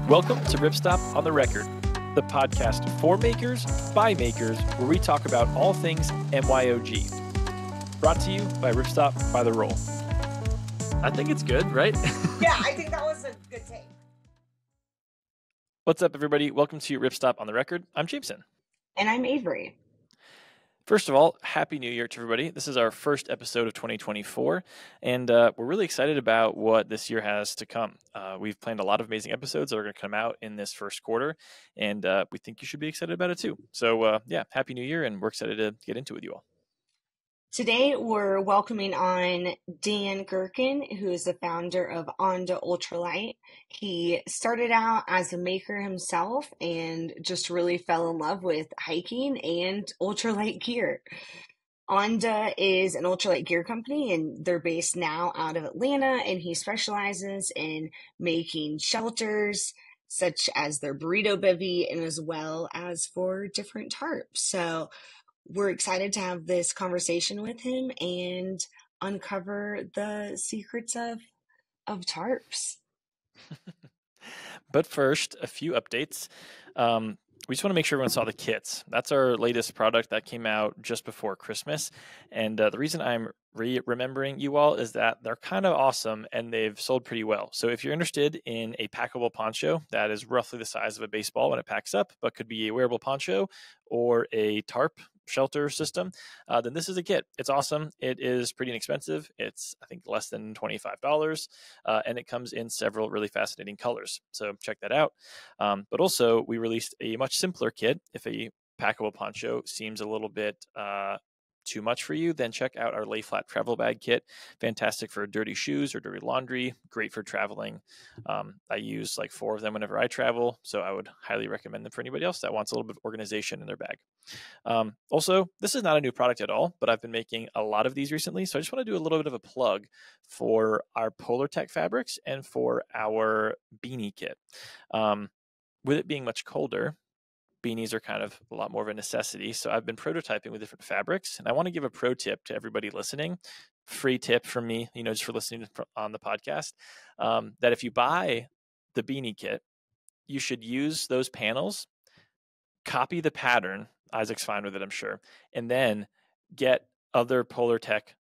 Welcome to Ripstop on the Record, the podcast for makers, by makers, where we talk about all things MYOG. Brought to you by Ripstop by the Roll. I think it's good, right? Yeah, I think that was a good take. What's up, everybody? Welcome to Ripstop on the Record. I'm Jameson. And I'm Avery. First of all, Happy New Year to everybody. This is our first episode of 2024, and we're really excited about what this year has to come. We've planned a lot of amazing episodes that are going to come out in this first quarter, and we think you should be excited about it too. So, Happy New Year, and we're excited to get into it with you all. Today, we're welcoming on Dan Gerken, who is the founder of Non-Onda Ultralight. He started out as a maker himself and just really fell in love with hiking and ultralight gear. Onda is an ultralight gear company, and they're based now out of Atlanta, and he specializes in making shelters, such as their burrito bivvy, and as well as for different tarps. So we're excited to have this conversation with him and uncover the secrets of tarps. But first, a few updates. We just want to make sure everyone saw the kits. That's our latest product that came out just before Christmas. And the reason I'm remembering you all is that they're kind of awesome and they've sold pretty well. So if you're interested in a packable poncho that is roughly the size of a baseball when it packs up, but could be a wearable poncho or a tarp shelter system, then this is a kit. It's awesome. It is pretty inexpensive. It's, I think, less than $25, and it comes in several really fascinating colors. So check that out. But also, we released a much simpler kit. If a packable poncho seems a little bit too much for you, then check out our lay flat travel bag kit. Fantastic for dirty shoes or dirty laundry. Great for traveling. I use like 4 of them whenever I travel, so I would highly recommend them for anybody else that wants a little bit of organization in their bag. Also, this is not a new product at all, but I've been making a lot of these recently, so I just want to do a little bit of a plug for our Polartec fabrics and for our beanie kit. With it being much colder, beanies are kind of a lot more of a necessity. So I've been prototyping with different fabrics, and I want to give a pro tip to everybody listening. Free tip from me, just for listening on the podcast, that if you buy the beanie kit, you should use those panels, copy the pattern. Isaac's fine with it, I'm sure, and then get other Polartec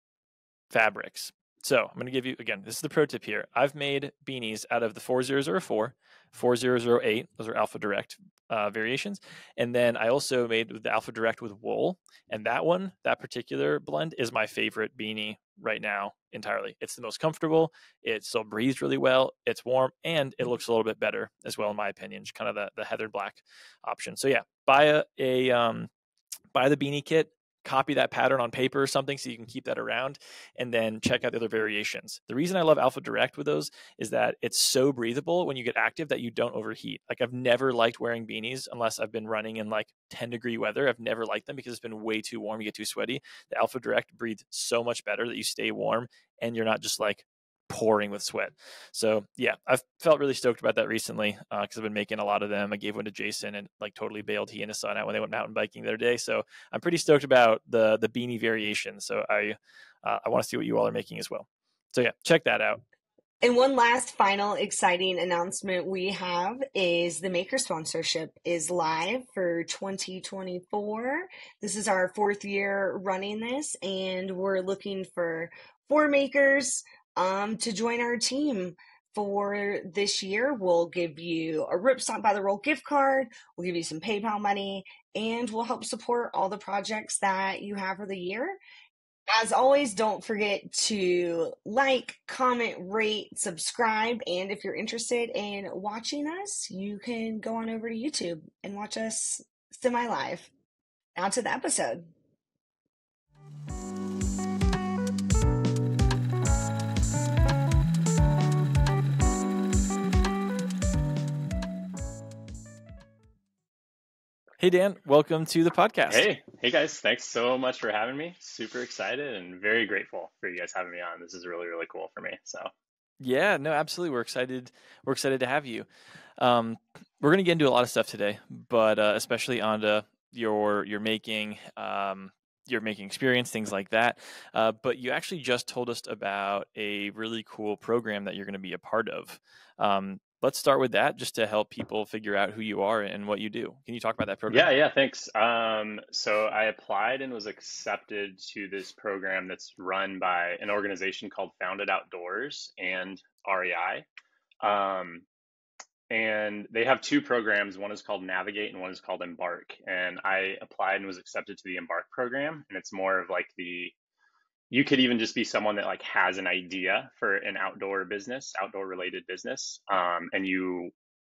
fabrics. So I'm going to give you, again, this is the pro tip here. I've made beanies out of the 4004, 4008. Those are Alpha Direct variations. And then I also made the Alpha Direct with wool. And that particular blend is my favorite beanie right now entirely. It's the most comfortable. It still breathes really well. It's warm, and it looks a little bit better as well, in my opinion, just kind of the heather black option. So yeah, buy the beanie kit. Copy that pattern on paper or something so you can keep that around, and then check out the other variations. The reason I love Alpha Direct with those is that it's so breathable when you get active that you don't overheat. Like, I've never liked wearing beanies unless I've been running in like 10-degree weather. I've never liked them because it's been way too warm. You get too sweaty. The Alpha Direct breathes so much better that you stay warm and you're not just like pouring with sweat. So yeah, I've felt really stoked about that recently because I've been making a lot of them. I gave one to Jason and like totally bailed he and his son out when they went mountain biking the other day. So I'm pretty stoked about the beanie variation. So I want to see what you all are making as well. So yeah, check that out. And one last final exciting announcement we have is the maker sponsorship is live for 2024. This is our 4th year running this, and we're looking for 4 makers to join our team for this year. We'll give you a Ripstop by the Roll gift card. We'll give you some PayPal money, and we'll help support all the projects that you have for the year. As always, don't forget to like, comment, rate, subscribe, and if you're interested in watching us, you can go on over to YouTube and watch us semi-live. Now to the episode. Hey, Dan, welcome to the podcast. Hey guys, thanks so much for having me. Super excited and very grateful for you guys having me on. This is really, really cool for me. So yeah, no, absolutely. We're excited to have you. We're going to get into a lot of stuff today, but especially onto your making experience, things like that. But you actually just told us about a really cool program that you're going to be a part of. let's start with that just to help people figure out who you are and what you do. Can you talk about that program? Yeah, thanks. So I applied and was accepted to this program that's run by an organization called Founded Outdoors and REI. Um, and they have two programs. One is called Navigate and one is called Embark. And I applied and was accepted to the Embark program. And it's more of like you could even just be someone that like has an idea for an outdoor business, outdoor related business, and you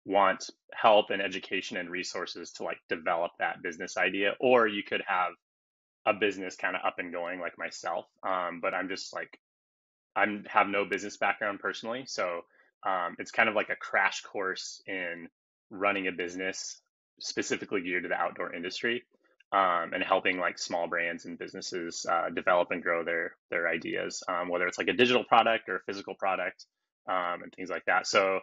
want help and education and resources to like develop that business idea, or you could have a business kind of up and going like myself. But I'm just like I have no business background personally, so it's kind of like a crash course in running a business specifically geared to the outdoor industry, and helping like small brands and businesses develop and grow their ideas, whether it's like a digital product or a physical product, and things like that. So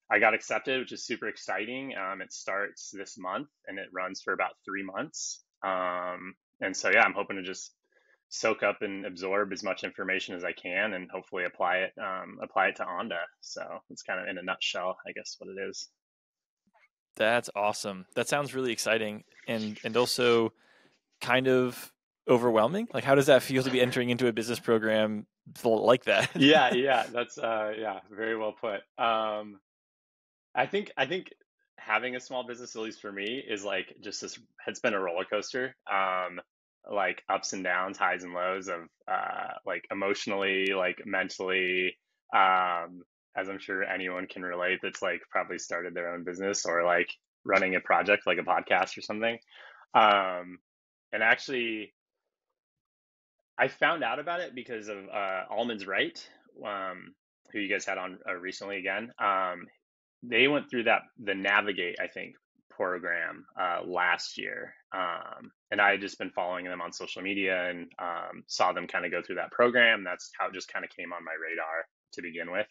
I got accepted, which is super exciting. It starts this month and it runs for about 3 months. And so yeah, I'm hoping to just soak up and absorb as much information as I can, and hopefully apply it to Onda. So it's kind of in a nutshell, I guess, what it is. That's awesome. That sounds really exciting and also kind of overwhelming. Like, how does that feel to be entering into a business program like that? Yeah, that's very well put. I think having a small business, at least for me, is like just this. It's been a roller coaster. Like ups and downs, highs and lows of like emotionally, like mentally. As I'm sure anyone can relate, that's like probably started their own business or like running a project like a podcast or something. Um, and actually, I found out about it because of Almond's Right, who you guys had on recently again. They went through the Navigate, I think, program last year, and I had just been following them on social media and saw them kind of go through that program. That's how it just kind of came on my radar to begin with.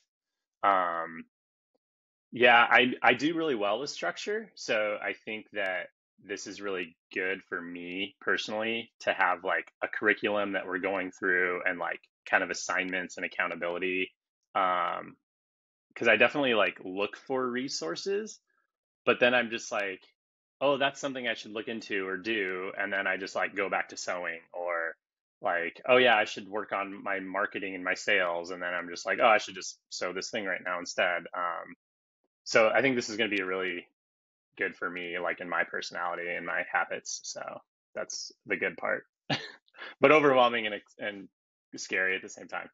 Um, yeah, I do really well with structure, so I think that this is really good for me personally to have like a curriculum that we're going through and like kind of assignments and accountability. Because I definitely like look for resources, but then I'm just like, oh, that's something I should look into or do, and then I just like go back to sewing, or like, oh yeah, I should work on my marketing and my sales, and then I'm just like, oh, I should just sew this thing right now instead. So I think this is going to be really good for me, like in my personality and my habits. So that's the good part, but overwhelming and scary at the same time.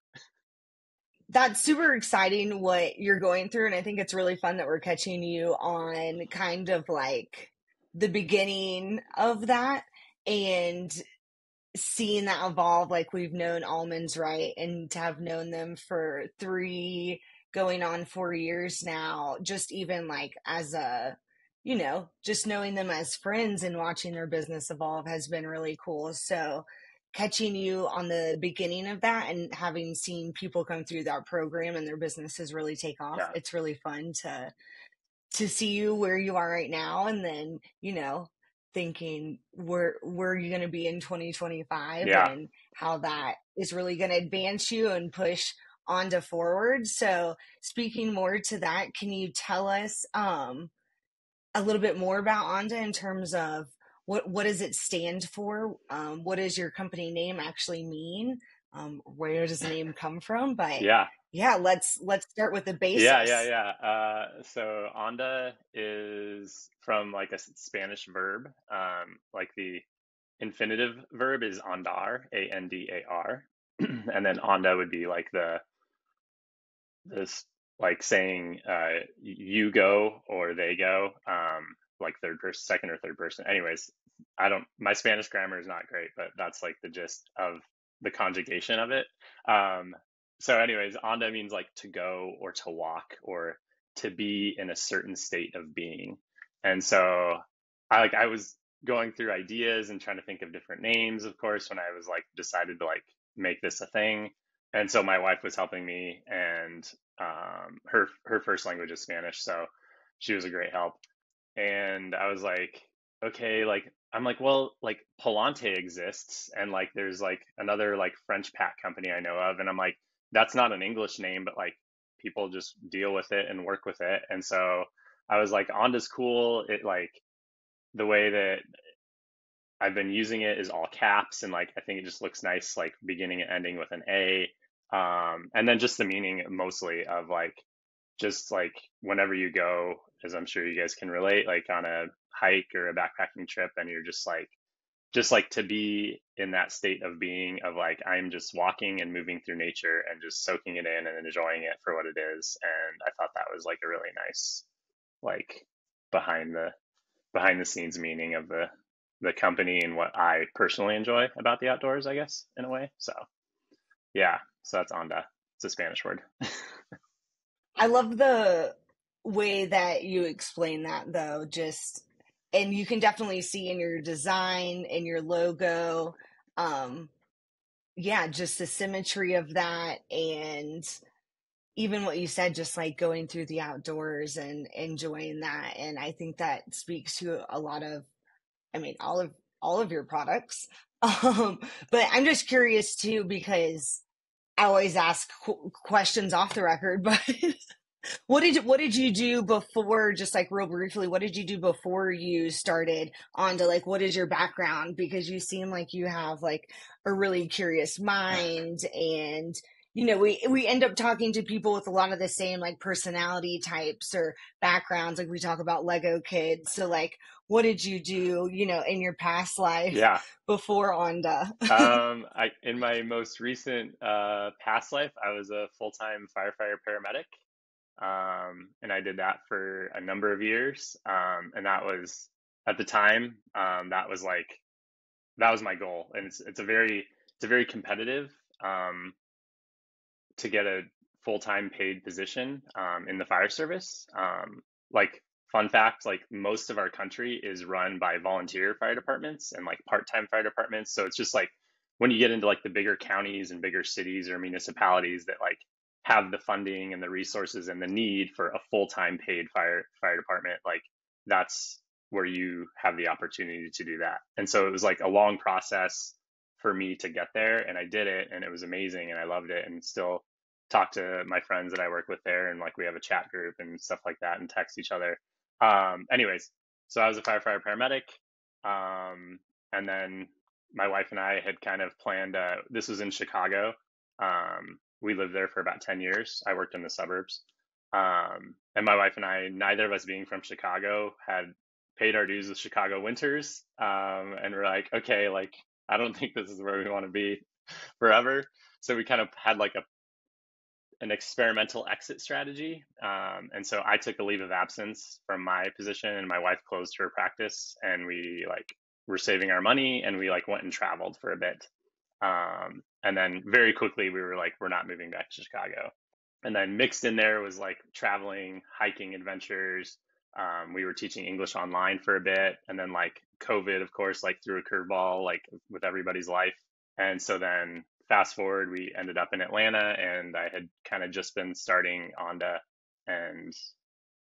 That's super exciting what you're going through. And I think it's really fun that we're catching you on kind of like the beginning of that and seeing that evolve. Like we've known Almonds, right? And to have known them for 4 years now, just even like as just knowing them as friends and watching their business evolve has been really cool. So catching you on the beginning of that and having seen people come through that program and their businesses really take off, Yeah. it's really fun to see you where you are right now, and then thinking where are you going to be in 2025 Yeah. and how that is really going to advance you and push Onda forward. So speaking more to that, can you tell us a little bit more about Onda in terms of what does it stand for? What does your company name actually mean? Where does the name come from? But Yeah. yeah, let's start with the Yeah, basics. so onda is from like a Spanish verb. Like the infinitive verb is andar, Andar, and then onda would be like this like saying you go or they go, like third person, second or third person. Anyways, I don't. My Spanish grammar is not great, but that's like the gist of the conjugation of it. So, anyways, onda means like to go or to walk or to be in a certain state of being. And so, I was going through ideas and trying to think of different names, of course, when I was like decided to like make this a thing. And so my wife was helping me, and her first language is Spanish, so she was a great help. And I was like, okay, like I'm like, well, like Polante exists, and like there's like another like French pack company I know of, and I'm like, that's not an English name, but like people just deal with it and work with it. And so I was like, Onda's cool. It like the way that I've been using it is all caps, and like I think it just looks nice, like beginning and ending with an A. And then just the meaning mostly of like just like whenever you go, as I'm sure you guys can relate, like on a hike or a backpacking trip, and you're just like to be in that state of being of like I'm just walking and moving through nature and just soaking it in and enjoying it for what it is. And I thought that was like a really nice like behind the scenes meaning of the company and what I personally enjoy about the outdoors, I guess, in a way. So yeah, so that's Onda. It's a Spanish word. I love the way that you explain that, though. Just, and you can definitely see in your design and your logo, yeah, just the symmetry of that, and even what you said, just like going through the outdoors and enjoying that. And I think that speaks to a lot of, I mean, all of your products. But I'm just curious too, because I always ask questions off the record, but what did you do before, just like real briefly, what did you do before you started on to like what is your background? Because you seem like you have like a really curious mind, and you know, we end up talking to people with a lot of the same like personality types or backgrounds, like we talk about Lego kids. So like what did you do, you know, in your past life Yeah. before Onda? I in my most recent past life, I was a full-time firefighter paramedic. And I did that for a number of years. And that was at the time, that was like that was my goal. And it's a very competitive to get a full-time paid position in the fire service. Like fun fact, like most of our country is run by volunteer fire departments and like part-time fire departments. So it's just like when you get into like the bigger counties and bigger cities or municipalities that like have the funding and the resources and the need for a full-time paid fire department, like that's where you have the opportunity to do that. And so it was like a long process for me to get there, and I did it, and it was amazing, and I loved it, and still talk to my friends that I work with there, and like we have a chat group and stuff like that, and text each other. Anyways, so I was a firefighter paramedic, and then my wife and I had kind of planned. This was in Chicago. We lived there for about 10 years. I worked in the suburbs, and my wife and I, neither of us being from Chicago, had paid our dues with Chicago winters, and we're like, okay, like I don't think this is where we want to be forever. So we kind of had like an experimental exit strategy. And so I took a leave of absence from my position, and my wife closed her practice, and we like were saving our money, and we like went and traveled for a bit. And then very quickly we were like, we're not moving back to Chicago. And then mixed in there was like traveling, hiking adventures. We were teaching English online for a bit, and then like COVID, of course, like threw a curveball like with everybody's life. And so then fast forward, we ended up in Atlanta, and I had kind of just been starting Onda. And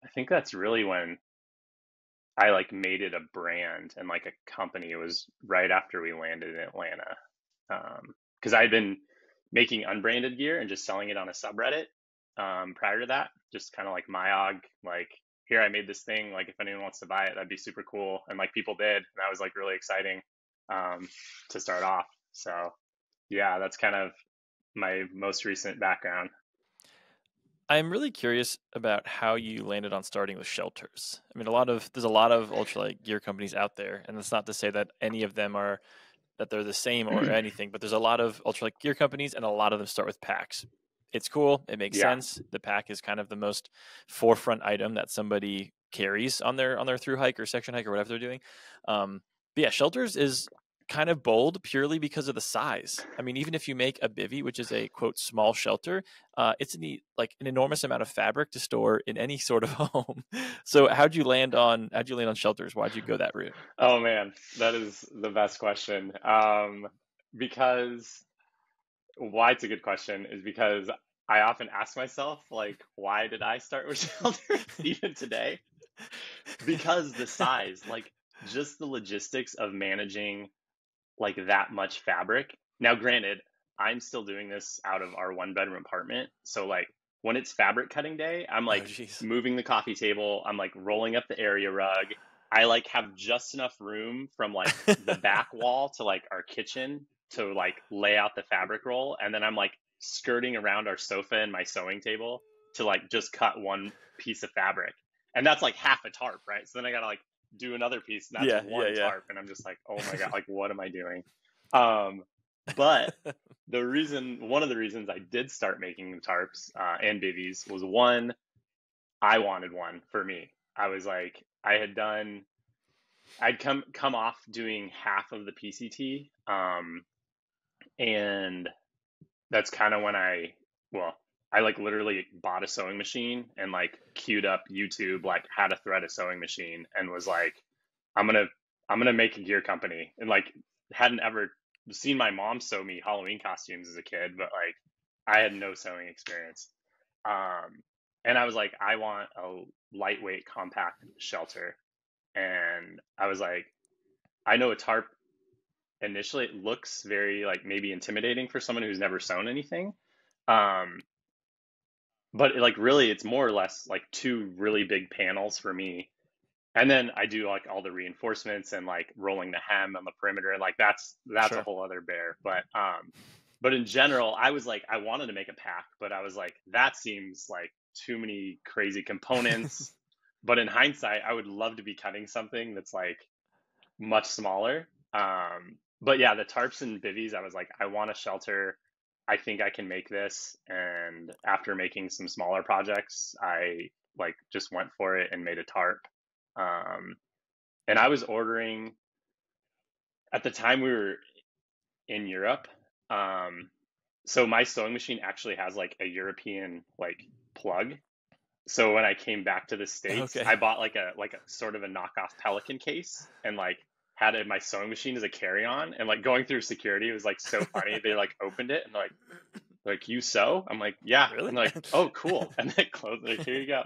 I think that's really when I like made it a brand and like a company. It was right after we landed in Atlanta. Because I had been making unbranded gear and just selling it on a subreddit prior to that, just kind of like myog, like here I made this thing, like if anyone wants to buy it, that'd be super cool. And like people did, and that was like really exciting to start off. So yeah, that's kind of my most recent background. I'm really curious about how you landed on starting with shelters. I mean, there's a lot of ultralight gear companies out there, and it's not to say that any of them are that they're the same or anything, but there's a lot of ultralight gear companies, and a lot of them start with packs. It's cool. It makes Yeah. sense. The pack is kind of the most forefront item that somebody carries on their through hike or section hike or whatever they're doing. But yeah, shelters is kind of bold purely because of the size. I mean, even if you make a bivy, which is a quote small shelter, it's like an enormous amount of fabric to store in any sort of home. So how'd you land on shelters? Why'd you go that route? Oh man, that is the best question. Because why it's a good question is because I often ask myself, like, why did I start with shelters even today? Because the size, like, just the logistics of managing like that much fabric. Now, granted, I'm still doing this out of our one bedroom apartment. So, like, when it's fabric cutting day, I'm Oh, like geez. moving the coffee table. I'm like rolling up the area rug. I like have just enough room from like the back wall to like our kitchen to like lay out the fabric roll. And then I'm like skirting around our sofa and my sewing table to like just cut one piece of fabric. And that's like half a tarp, right? So then I gotta like do another piece, and that's Yeah, one yeah, tarp. And I'm just like, oh my God, like what am I doing? Um, but yeah. one of the reasons I did start making the tarps and bivvies was one, I wanted one for me. I was like, I'd come off doing half of the PCT, and that's kind of when well, I like literally bought a sewing machine and like queued up YouTube, like how to thread a sewing machine, and was like, I'm gonna I'm gonna make a gear company, and like hadn't ever seen my mom sew me Halloween costumes as a kid, but like I had no sewing experience. And I was like, I want a lightweight, compact shelter, and I was like, I know a tarp initially it looks very like maybe intimidating for someone who's never sewn anything. Um, but like really it's more or less like two really big panels for me. And then I do like all the reinforcements and like rolling the hem on the perimeter, and like that's a Sure. whole other bear. But in general, I was like I wanted to make a pack, but I was like that seems like too many crazy components. But in hindsight, I would love to be cutting something that's like much smaller. But yeah, the tarps and bivvies, I was like, I want a shelter. I think I can make this. And after making some smaller projects, I like just went for it and made a tarp. Um, and I was ordering at the time we were in Europe. Um, so my sewing machine actually has like a European like plug. So when I came back to the States, I Okay. bought like a sort of a knockoff Pelican case and like had it in my sewing machine as a carry-on, and like going through security was like so funny. They like opened it and like you sew? I'm like, yeah. Really? And like, oh cool. And then close it, like, here you go.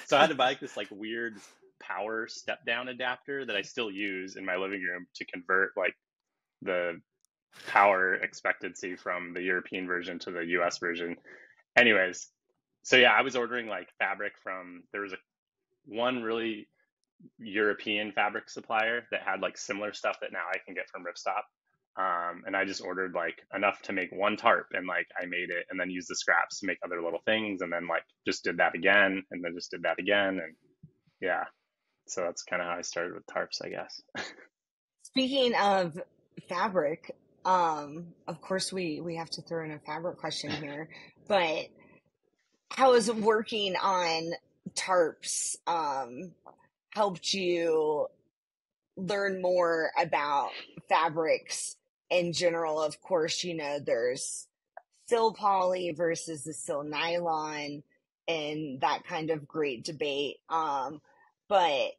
So I had to buy like this like weird power step down adapter that I still use in my living room to convert like the power expectancy from the European version to the US version. Anyways, so yeah, I was ordering like fabric from there was a one really European fabric supplier that had like similar stuff that now I can get from Ripstop. And I just ordered like enough to make one tarp, and like I made it and then used the scraps to make other little things, and then like just did that again and then just did that again. And yeah, so that's kind of how I started with tarps, I guess. Speaking of fabric, of course we have to throw in a fabric question here, but how is working on tarps helped you learn more about fabrics in general? Of course, there's silpoly versus the sil nylon and that kind of great debate. But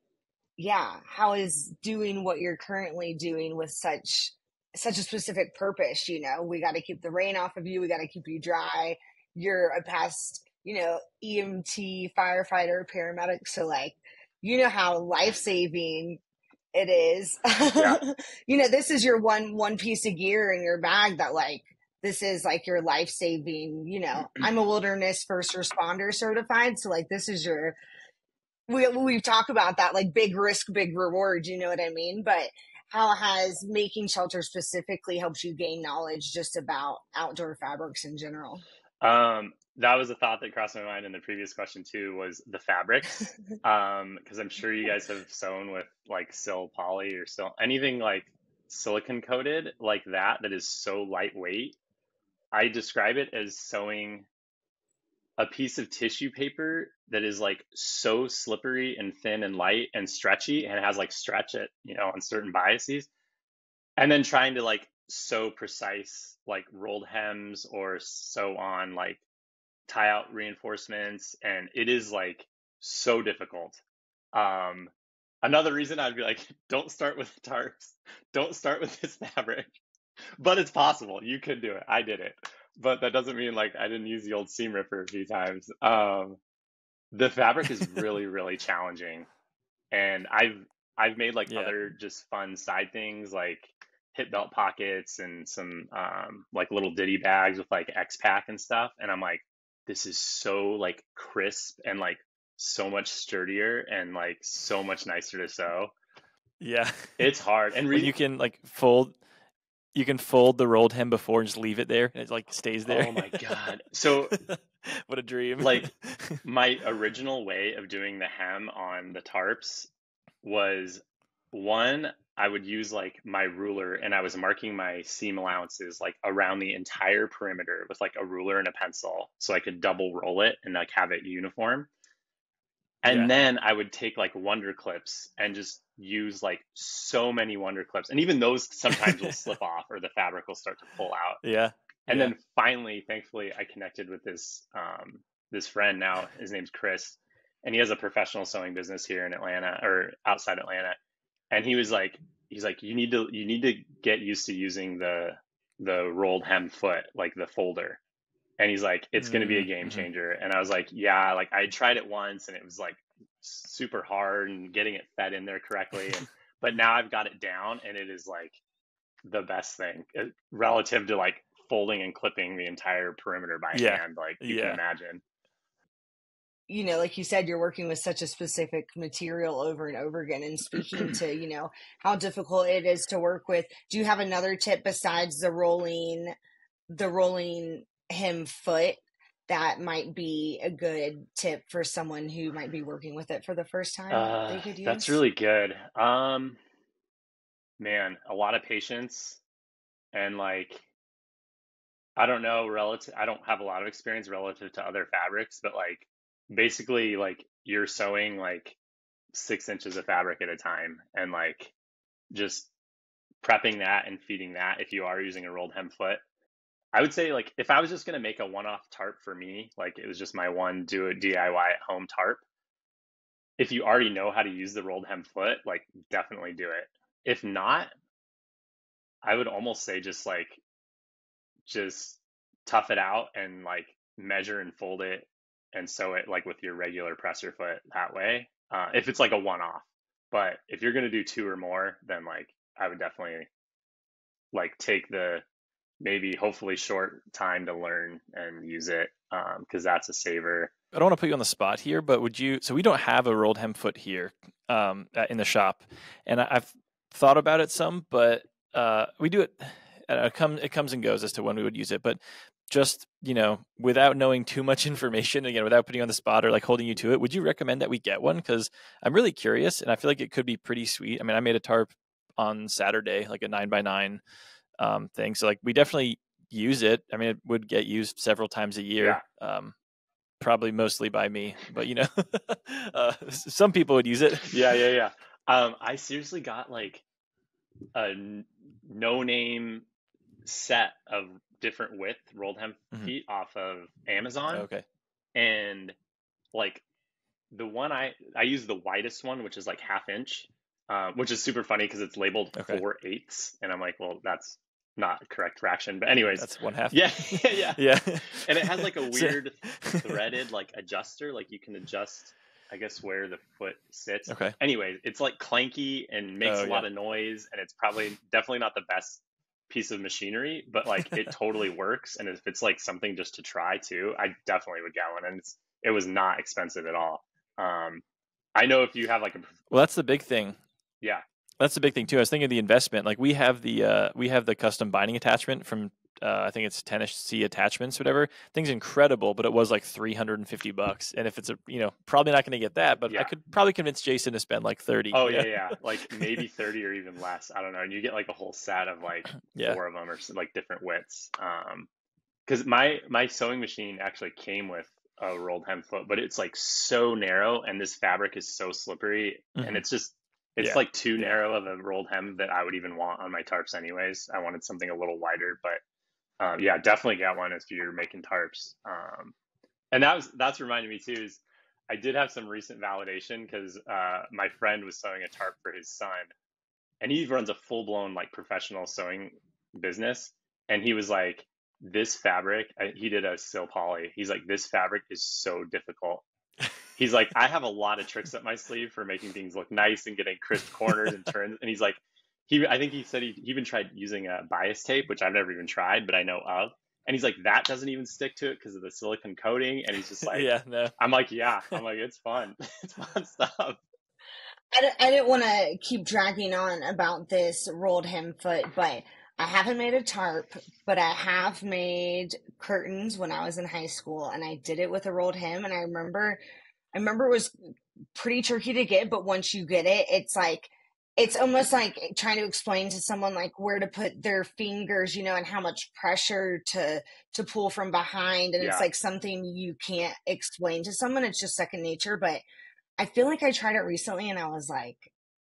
yeah, how is doing what you're currently doing with such a specific purpose? We got to keep the rain off of you. We got to keep you dry. You're a past, EMT, firefighter, paramedic. So like, how life saving it is. Yeah. This is your one piece of gear in your bag that like this is like your life saving. I'm a wilderness first responder certified, so like this is your we talk about that like big risk, big reward. You know what I mean? But how has making shelter specifically helped you gain knowledge just about outdoor fabrics in general? That was a thought that crossed my mind in the previous question too, was the fabrics. Because I'm sure you guys have sewn with like sil poly or anything like silicon coated like that is so lightweight. I describe it as sewing a piece of tissue paper that is like so slippery and thin and light and stretchy, and it has like stretch it, on certain biases, and then trying to like sew precise like rolled hems or sew on like tie out reinforcements, and it is like so difficult. Um, Another reason I'd be like, don't start with tarps, don't start with this fabric, but it's possible. You could do it. I did it, but that doesn't mean like I didn't use the old seam ripper a few times. The fabric is really, really challenging, and I've made like Yeah. other just fun side things like hip belt pockets and some like little ditty bags with like X pack and stuff, and I'm like, this is so like crisp and like so much sturdier and like so much nicer to sew. Yeah. It's hard. And When you can like fold the rolled hem before and just leave it there and it like stays there. oh my God. So what a dream. like my original way of doing the hem on the tarps was, one, I would use like my ruler and I was marking my seam allowances like around the entire perimeter with like a ruler and a pencil so I could double roll it and like have it uniform. Yeah. And then I would take like wonder clips and just use like so many wonder clips. And even those sometimes will slip off or the fabric will start to pull out. Yeah. And Yeah. then finally, thankfully, I connected with this friend now. His name's Chris, and he has a professional sewing business here in Atlanta or outside Atlanta. And he's like, you need to get used to using the rolled hem foot, like the folder. And he's like, it's going to be a game Mm-hmm. changer. And I was like, yeah, like I tried it once and it was like super hard and getting it fed in there correctly. But now I've got it down and it is like the best thing relative to like folding and clipping the entire perimeter by hand, like you can imagine. You know, like you said, you're working with such a specific material over and over again. And speaking to, you know, how difficult it is to work with, do you have another tip besides the rolling hem foot that might be a good tip for someone who might be working with it for the first time they could use? That's really good. Man, a lot of patience and like, I don't know, I don't have a lot of experience relative to other fabrics, but like basically like you're sewing like 6 inches of fabric at a time and like just prepping that and feeding that if you are using a rolled hem foot. I would say like if I was just going to make a one-off tarp for me, like it was just my one do it DIY at home tarp. If you already know how to use the rolled hem foot, like definitely do it. If not, I would almost say just tough it out and like measure and fold it and sew it like with your regular presser foot that way. If it's like a one-off, but if you're going to do two or more, then like I would definitely like take the maybe hopefully short time to learn and use it because that's a saver. I don't want to put you on the spot here, but would you? So we don't have a rolled hem foot here in the shop, and I've thought about it some, but we do it. It comes and goes as to when we would use it, but just without knowing too much information, again, without putting you on the spot or like holding you to it, would you recommend that we get one? Because I'm really curious, and I feel like it could be pretty sweet. I mean, I made a tarp on Saturday, like a 9x9 thing, so like we definitely use it. I mean, it would get used several times a year. Yeah. Probably mostly by me, but some people would use it. Yeah. I seriously got like a no-name set of different width rolled hem feet off of Amazon. Okay. And like the one I use the widest one, which is like 1/2 inch, which is super funny because it's labeled 4/8, and I'm like, well, that's not correct fraction, but anyways, that's 1/2. Yeah. And it has like a weird threaded like adjuster, like you can adjust, I guess, where the foot sits. Okay. Anyways, it's like clanky and makes a lot of noise, and it's definitely not the best piece of machinery, but like it totally works. And if it's like something just to try too, I definitely would get one. And it was not expensive at all. I know if you have like well, that's the big thing. Yeah. That's the big thing too. I was thinking of the investment. Like we have the custom binding attachment from I think it's Tennessee Attachments, whatever. Thing's incredible, but it was like $350. And if it's probably not going to get that, but I could probably convince Jason to spend like 30. Oh yeah, like maybe 30 or even less. I don't know. And you get like a whole set of like 4 of them or like different widths. Because my sewing machine actually came with a rolled hem foot, but it's like so narrow, and this fabric is so slippery, and it's like too narrow of a rolled hem that I would even want on my tarps anyways. I wanted something a little wider, but definitely get one if you're making tarps. And that's reminded me too, is I did have some recent validation because my friend was sewing a tarp for his son, and he runs a full-blown like professional sewing business. And he was like, this fabric, he did a silpoly. He's like, this fabric is so difficult. He's like, I have a lot of tricks up my sleeve for making things look nice and getting crisp corners and turns. And he's like, I think he said he even tried using a bias tape, which I've never even tried, but I know of. And he's like, that doesn't even stick to it because of the silicone coating. And he's just like, Yeah, no. I'm like, yeah. I'm like, it's fun. It's fun stuff. I didn't want to keep dragging on about this rolled hem foot, but I haven't made a tarp, but I have made curtains when I was in high school, and I did it with a rolled hem. And I remember it was pretty tricky to get, but once you get it, it's like, it's almost like trying to explain to someone like where to put their fingers, you know, and how much pressure to pull from behind. And it's Yeah. like something you can't explain to someone. It's just second nature. But I feel like I tried it recently and I was like,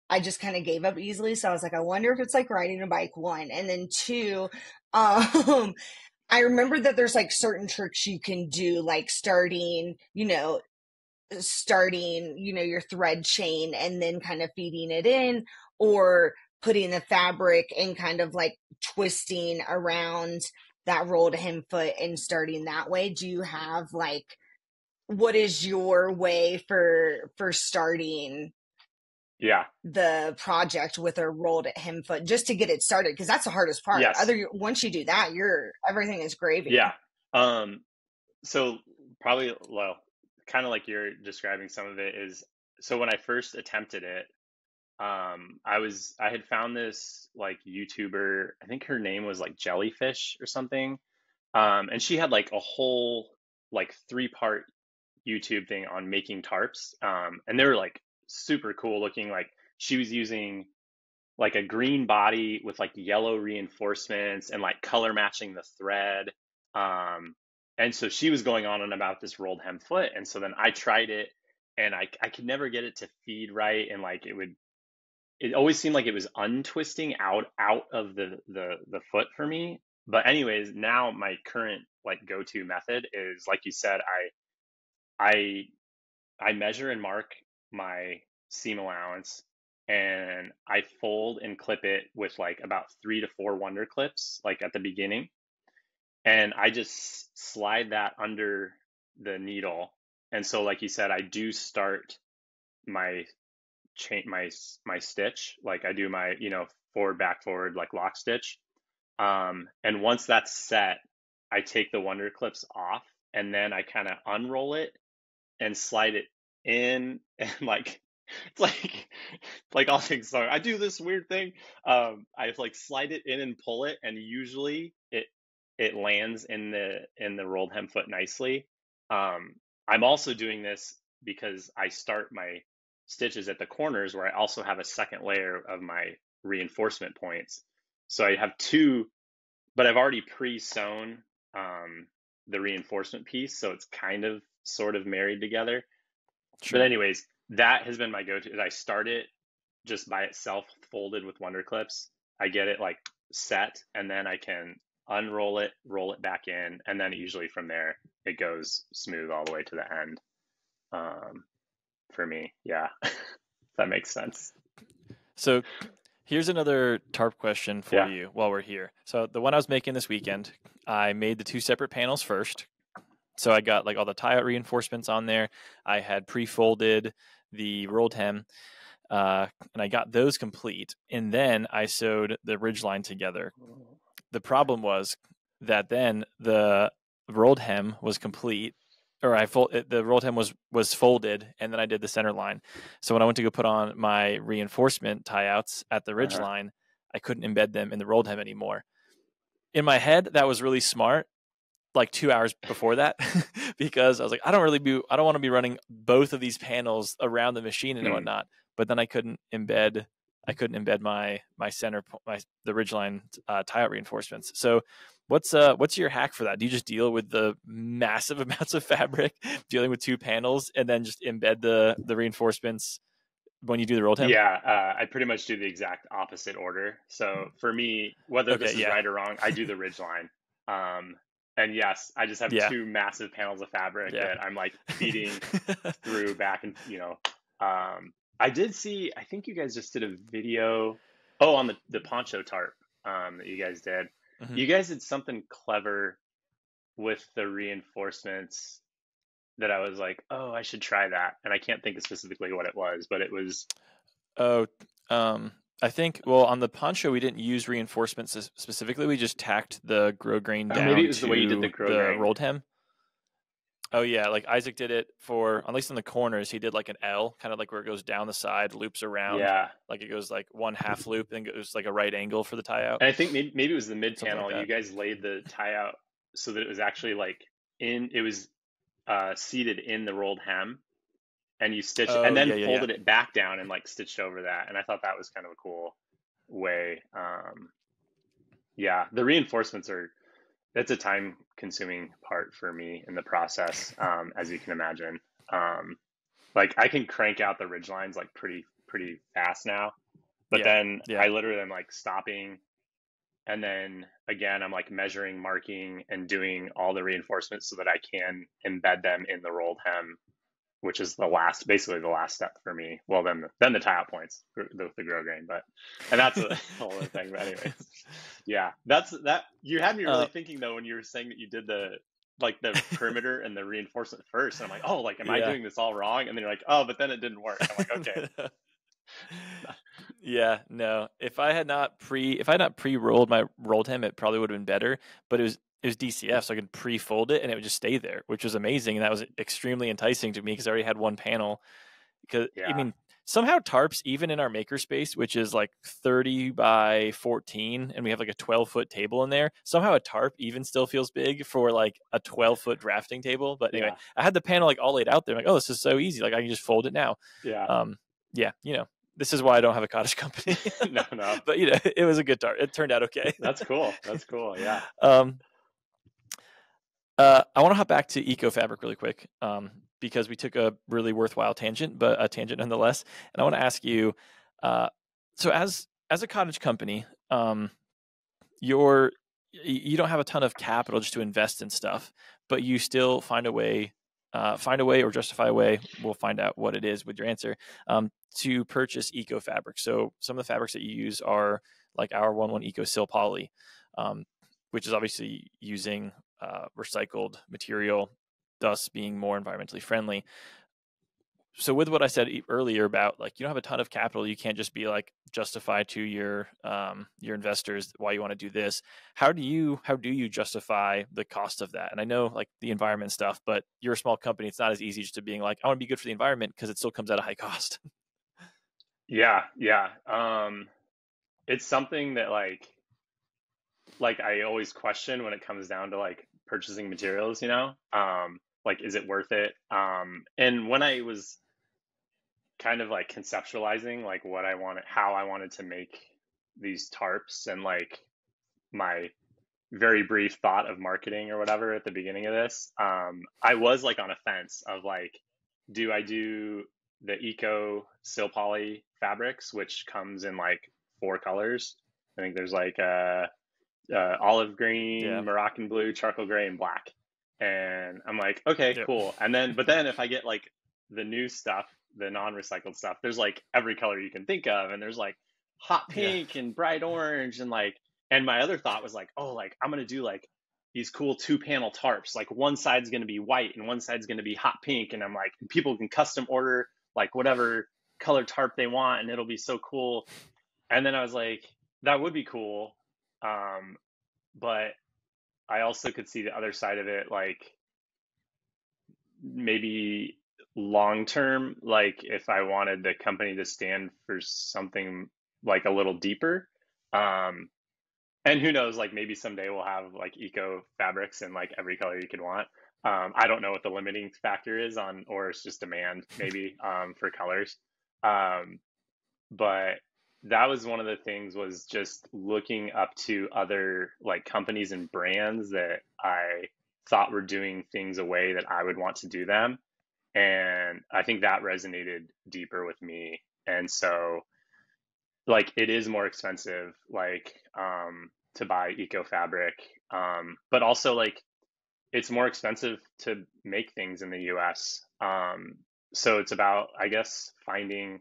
I just kind of gave up easily. So I was like, I wonder if it's like riding a bike, one. And then two, I remember that there's like certain tricks you can do, like starting, your thread chain and then kind of feeding it in, or putting the fabric and kind of like twisting around that rolled hem foot and starting that way. Do you have like, what is your way for starting Yeah. the project with a rolled hem foot just to get it started? Because that's the hardest part. Yes. Once you do that, everything is gravy. Yeah. So probably, well, kind of like you're describing some of it is, so when I first attempted it, I had found this like YouTuber, I think her name was like Jellyfish or something. And she had like a whole like 3-part YouTube thing on making tarps. And they were like super cool looking. Like she was using like a green body with like yellow reinforcements and like color matching the thread. And so she was going on and about this rolled hem foot. And so then I tried it and I could never get it to feed right. And like it always seemed like it was untwisting out of the foot for me. But anyways, now my current like go-to method is, like you said, I I measure and mark my seam allowance, and I fold and clip it with like about 3 to 4 wonder clips, like at the beginning. And I just slide that under the needle. And so, like you said, I do start my chain, my stitch. Like I do my, forward, back, forward, like lock stitch. And once that's set, I take the wonder clips off, and then I kind of unroll it and slide it in, and like it's like all things. So I do this weird thing. I like slide it in and pull it, and usually it lands in the rolled hem foot nicely. I'm also doing this because I start my stitches at the corners where I also have a second layer of my reinforcement points. So I have two, but I've already pre-sewn the reinforcement piece, so it's kind of sort of married together. But Sure. anyways, that has been my go-to. Is I start it just by itself, folded with wonder clips. I get it like set, and then I can unroll it, roll it back in, and then usually from there it goes smooth all the way to the end. For me, yeah, if that makes sense. So here's another tarp question for Yeah. you while we're here. So the one I was making this weekend, I made the 2 separate panels first. So I got like all the tie-out reinforcements on there. I had pre-folded the rolled hem, and I got those complete. And then I sewed the ridgeline together. The problem was that then the rolled hem was complete, or the rolled hem was folded, and then I did the center line. So when I went to go put on my reinforcement tie-outs at the ridge line, I couldn't embed them in the rolled hem anymore. In my head, that was really smart, like 2 hours before that, because I was like, I don't want to be running both of these panels around the machine and whatnot. But then I couldn't embed my center, the ridgeline tie-out reinforcements. So what's your hack for that? Do you just deal with the massive amounts of fabric dealing with 2 panels and then just embed the reinforcements when you do the roll hem? Yeah, I pretty much do the exact opposite order. So for me, whether this is right or wrong, I do the ridge line. And yes, I just have 2 massive panels of fabric that I'm like feeding through back and, I did see, I think you guys just did a video, on the poncho tarp that you guys did. Mm-hmm. You guys did something clever with the reinforcements that I was like, oh, I should try that. And I can't think of specifically what it was, but it was. Oh, I think, well, on the poncho, we didn't use reinforcements specifically. We just tacked the grow grain Oh, maybe it down was the way you did the to grow the grain. rolled hem. Oh yeah, like Isaac did it for, at least in the corners, he did like an L, kind of like where it goes down the side, loops around, Yeah. like it goes like one half loop, then goes like a right angle for the tie out, And I think maybe it was the mid something like panel. You that. guys laid the tie out so that it was actually like it was seated in the rolled hem, and you stitched and Oh then yeah, yeah, yeah. folded it back down and like stitched over that. And I thought that was kind of a cool way. Yeah, the reinforcements are, that's a time consuming part for me in the process, as you can imagine. Um, like I can crank out the ridge lines like pretty fast now, but Yeah, then yeah. I literally am like stopping, and then again I'm like measuring, marking, and doing all the reinforcements so that I can embed them in the rolled hem, which is basically the last step for me. Well, then the tie out points, the grow grain, but and that's a whole other thing. But anyways, yeah, that you had me really uh, thinking though when you were saying that you did the perimeter and the reinforcement first, and I'm like, oh, like am I yeah. doing this all wrong? And then you're like, oh, but then it didn't work. I'm like, okay. Yeah, no. If I had not pre-rolled my rolled hem, it probably would have been better. But it was DCF, so I could pre-fold it and it would just stay there, which was amazing. And that was extremely enticing to me because I already had one panel. Because I Yeah, mean, somehow tarps, even in our makerspace, which is like 30 by 14, and we have like a 12-foot table in there, somehow a tarp even still feels big for like a 12-foot drafting table. But anyway, yeah, I had the panel like all laid out there. I'm like, oh, this is so easy. Like I can just fold it now. yeah. Um, yeah, this is why I don't have a cottage company. No, no, But it was a good tarp. It turned out okay. that's cool. That's cool. Yeah. um, I want to hop back to eco fabric really quick, because we took a really worthwhile tangent, but a tangent nonetheless. And I want to ask you, uh, so as a cottage company, you don't have a ton of capital just to invest in stuff, but you still find a way or justify a way. We'll find out what it is with your answer, to purchase eco fabric. So some of the fabrics that you use are like our 1-1 Eco Silpoly, which is obviously using recycled material, thus being more environmentally friendly. So with what I said earlier about like you don't have a ton of capital, you can't just be like justify to your investors why you want to do this. How do you justify the cost of that? And I know like the environment stuff, but you're a small company. It's not as easy just to being like I want to be good for the environment because it still comes at a high cost. Yeah, yeah. It's something that like I always question when it comes down to like purchasing materials, like is it worth it? And when I was kind of like conceptualizing like what I wanted, how I wanted to make these tarps, and like my very brief thought of marketing or whatever at the beginning of this, I was like on a fence of like, do I do the eco silpoly fabrics, which comes in like 4 colors? I think there's like olive green, Yeah. Moroccan blue, charcoal gray, and black. And I'm like, okay, Yep. cool. But then if I get like the new stuff, the non-recycled stuff, there's like every color you can think of, and there's like hot Yeah. pink and bright orange, and like, and my other thought was like, oh, like I'm gonna do like these cool 2-panel tarps. Like one side's gonna be white and one side's gonna be hot pink, and I'm like, people can custom order like whatever color tarp they want, and it'll be so cool. And then I was like, that would be cool. Um, but I also could see the other side of it, like maybe long term, like if I wanted the company to stand for something like a little deeper. Um, and who knows, like maybe someday we'll have like eco fabrics in like every color you could want. I don't know what the limiting factor is on, or it's just demand maybe for colors. Um, but that was one of the things, was just looking up to other like companies and brands that I thought were doing things a way that I would want to do them. And I think that resonated deeper with me. And so like it is more expensive, like to buy eco fabric. But also like it's more expensive to make things in the US. So it's about, I guess, finding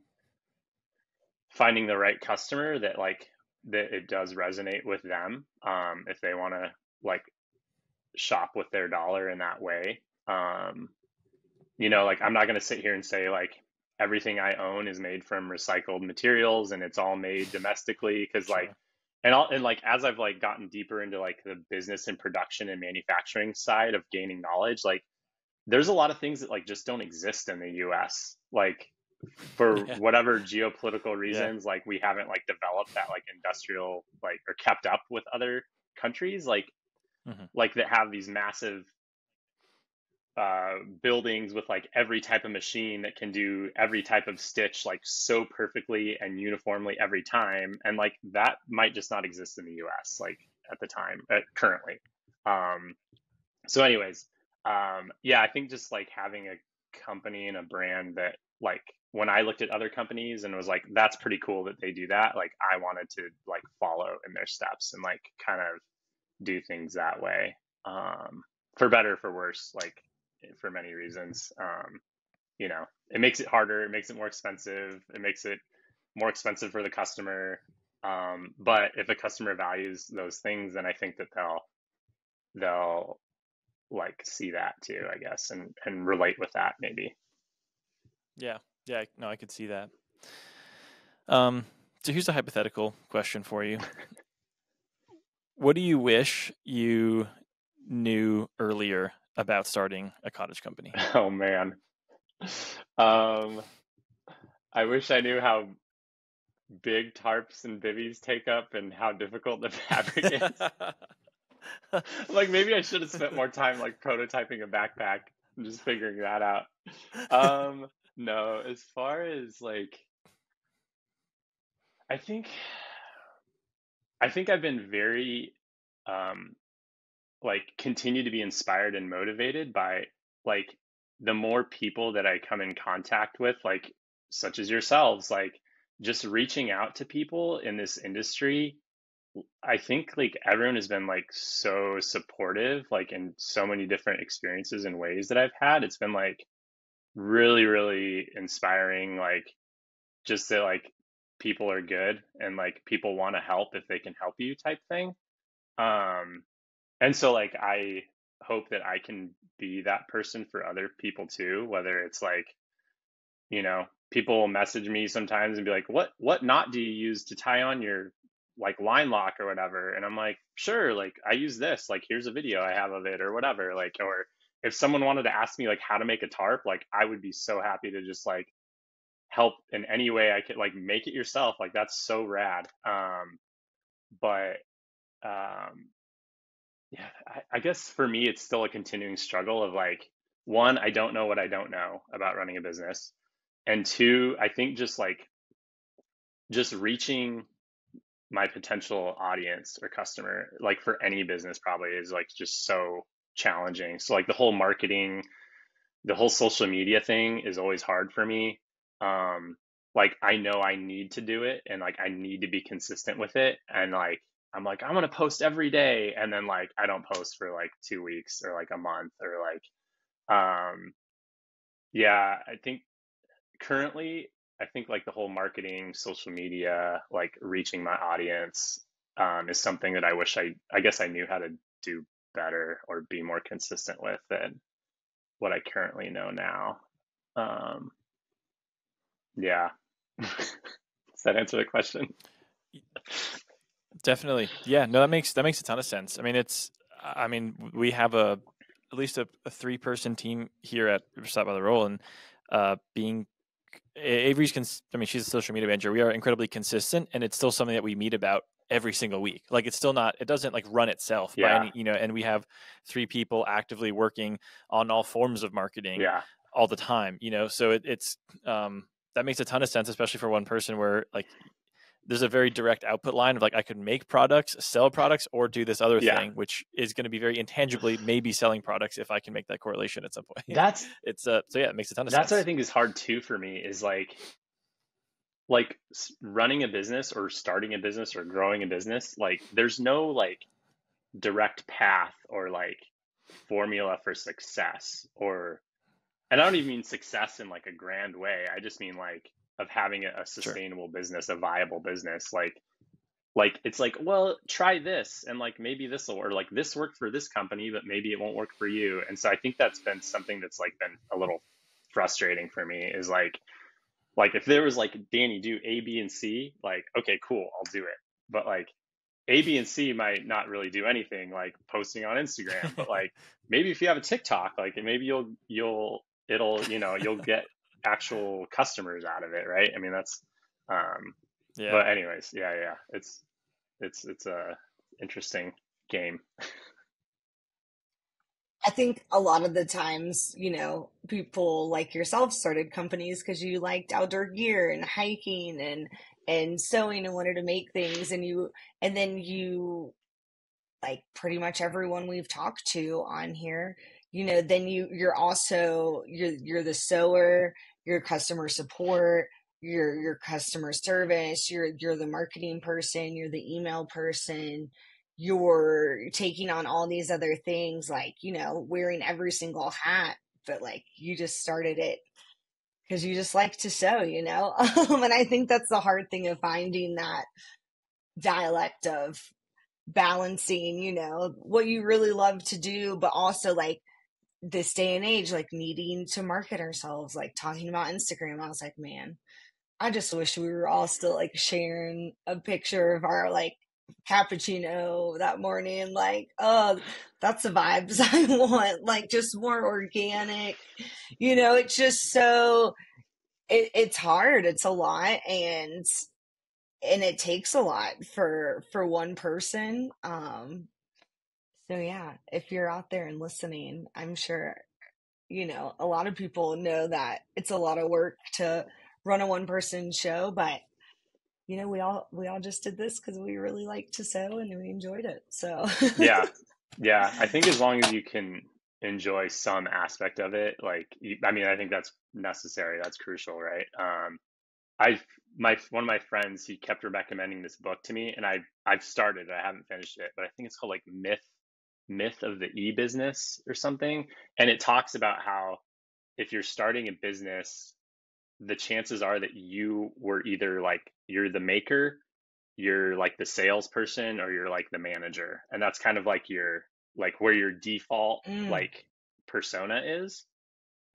the right customer that like that it does resonate with them, if they want to like shop with their dollar in that way. Like I'm not going to sit here and say like everything I own is made from recycled materials and it's all made domestically. Because like, Sure. and like as I've like gotten deeper into like the business and production and manufacturing side of gaining knowledge, like there's a lot of things that like just don't exist in the US. Like for Yeah. whatever geopolitical Yeah. reasons, like we haven't like developed that like industrial like or kept up with other countries Hmm. like that have these massive buildings with like every type of machine that can do every type of stitch like so perfectly and uniformly every time, and like that might just not exist in the US like at the time currently. um so anyways, yeah, I think just like having a company and a brand that like when I looked at other companies and was like, that's pretty cool that they do that, like I wanted to like follow in their steps and like kind of do things that way. For better, for worse, like for many reasons. You know, it makes it harder, it makes it more expensive, it makes it more expensive for the customer. But if a customer values those things, then I think that they'll like see that too, I guess, and relate with that maybe. Yeah. Yeah. No, I could see that. Um, so here's a hypothetical question for you. What do you wish you knew earlier about starting a cottage company? Oh man. Um, I wish I knew how big tarps and bivvies take up and how difficult the fabric is. Like maybe I should have spent more time like prototyping a backpack and just figuring that out. Um, no, as far as like I think I think I've been very um like continue to be inspired and motivated by like the more people that I come in contact with, like such as yourselves, like just reaching out to people in this industry. I think like everyone has been like so supportive, like in so many different experiences and ways that I've had. It's been like really, really inspiring, like just that like people are good and like people want to help if they can help you type thing. Um, and so like I hope that I can be that person for other people too, whether it's like, you know, people will message me sometimes and be like, what knot do you use to tie on your like line lock or whatever? And I'm like, sure, like I use this, like here's a video I have of it or whatever. Like, or if someone wanted to ask me like how to make a tarp, like I would be so happy to just like help in any way I could, like make it yourself. Like that's so rad. But um yeah, I guess for me, it's still a continuing struggle of like, one, I don't know what I don't know about running a business. And two, I think just like, just reaching my potential audience or customer, like for any business probably is like just so challenging. So like the whole marketing, the whole social media thing is always hard for me. Like I know I need to do it and like I need to be consistent with it. And like I'm like, I'm gonna post every day, and then like I don't post for like 2 weeks or like a month or like yeah, I think currently I think like the whole marketing, social media, like reaching my audience is something that I wish I guess I knew how to do better or be more consistent with than what I currently know now. Um, yeah. Does that answer the question? Definitely. Yeah, no, that makes a ton of sense. I mean, we have at least a 3-person team here at Ripstop by the Roll, and being Avery's, I mean, she's a social media manager. We are incredibly consistent, and it's still something that we meet about every single week. Like it's still not, it doesn't like run itself by Yeah. any, and we have 3 people actively working on all forms of marketing Yeah. all the time, so it's, that makes a ton of sense, especially for one person where like there's a very direct output line of like I could make products, sell products, or do this other Yeah. thing, which is going to be very intangibly maybe selling products if I can make that correlation at some point. That's It's so yeah, it makes a ton of that's what I sense. think is hard too for me is running a business or starting a business or growing a business. Like there's no like direct path or like formula for success, or and I don't even mean success in like a grand way. I just mean like of having a Sure. sustainable business, a viable business. Like it's like, well, try this and like maybe this will, or like this worked for this company, but maybe it won't work for you. And so I think that's been something that's like been a little frustrating for me is like like if there was like, Danny, do A, B, and C, like, okay, cool, I'll do it. But like A, B, and C might not really do anything, like posting on Instagram. But like maybe if you have a TikTok, like maybe you'll get actual customers out of it, right? I mean, that's Yeah. but anyways, yeah. It's a interesting game. I think a lot of the times, people like yourself started companies because you liked outdoor gear and hiking and sewing and wanted to make things, and then you, like pretty much everyone we've talked to on here, then you're the sewer, you're customer support, you're customer service, you're the marketing person, you're the email person, you're taking on all these other things, like, wearing every single hat, but like you just started it because you just like to sew, and I think that's the hard thing of finding that dialect of balancing, what you really love to do, but also like this day and age, like needing to market ourselves, like talking about Instagram. I was like, man, I just wish we were all still like sharing a picture of our like cappuccino that morning. Like, oh, that's the vibes I want. Like, just more organic. It's just so it's hard. It's a lot, and it takes a lot for one person. So yeah, if you're out there and listening, I'm sure a lot of people know that it's a lot of work to run a one person show, but we all just did this because we really like to sew and we enjoyed it. So Yeah. Yeah. I think as long as you can enjoy some aspect of it, like, I mean, I think that's necessary. That's crucial, right? I've one of my friends, he kept recommending this book to me, and I've started it. I haven't finished it, but I think it's called like Myth of the E-Business or something. And it talks about how if you're starting a business, the chances are that you were either like you're the maker, you're like the salesperson, or you're like the manager. And that's kind of like your like where your default mm, like persona is.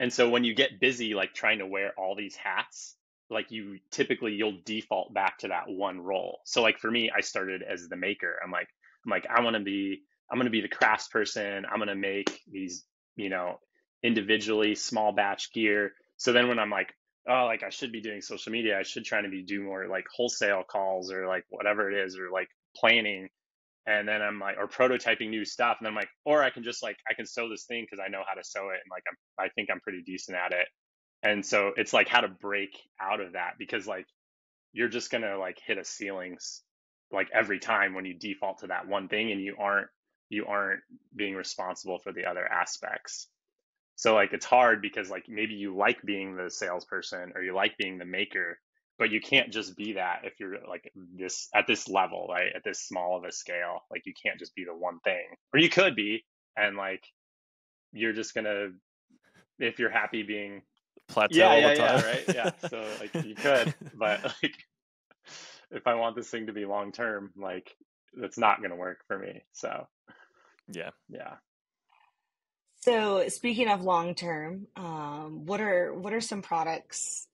And so when you get busy like trying to wear all these hats, like you'll default back to that one role. So like for me, I started as the maker. I'm like I'm gonna be the crafts person. I'm gonna make these, you know, individually small batch gear. So then when I'm like, oh, like I should be doing social media, I should try to be do more like wholesale calls or like whatever it is, or like planning. And then I'm like, or prototyping new stuff. And then I'm like, or I can just like, I can sew this thing because I know how to sew it. And like, I think I'm pretty decent at it. And so it's like how to break out of that, because like, you're just going to like hit a ceilings like every time when you default to that one thing and you aren't being responsible for the other aspects. So like it's hard because like maybe you like being the salesperson or you like being the maker, but you can't just be that if you're like this at this level, right? At this small of a scale. Like you can't just be the one thing. Or you could be, and like you're just gonna, if you're happy being, Plateau yeah, all the yeah, yeah, time. right? Yeah. So like you could, but like if I want this thing to be long term, like that's not gonna work for me. So Yeah. yeah. so speaking of long term, what are some products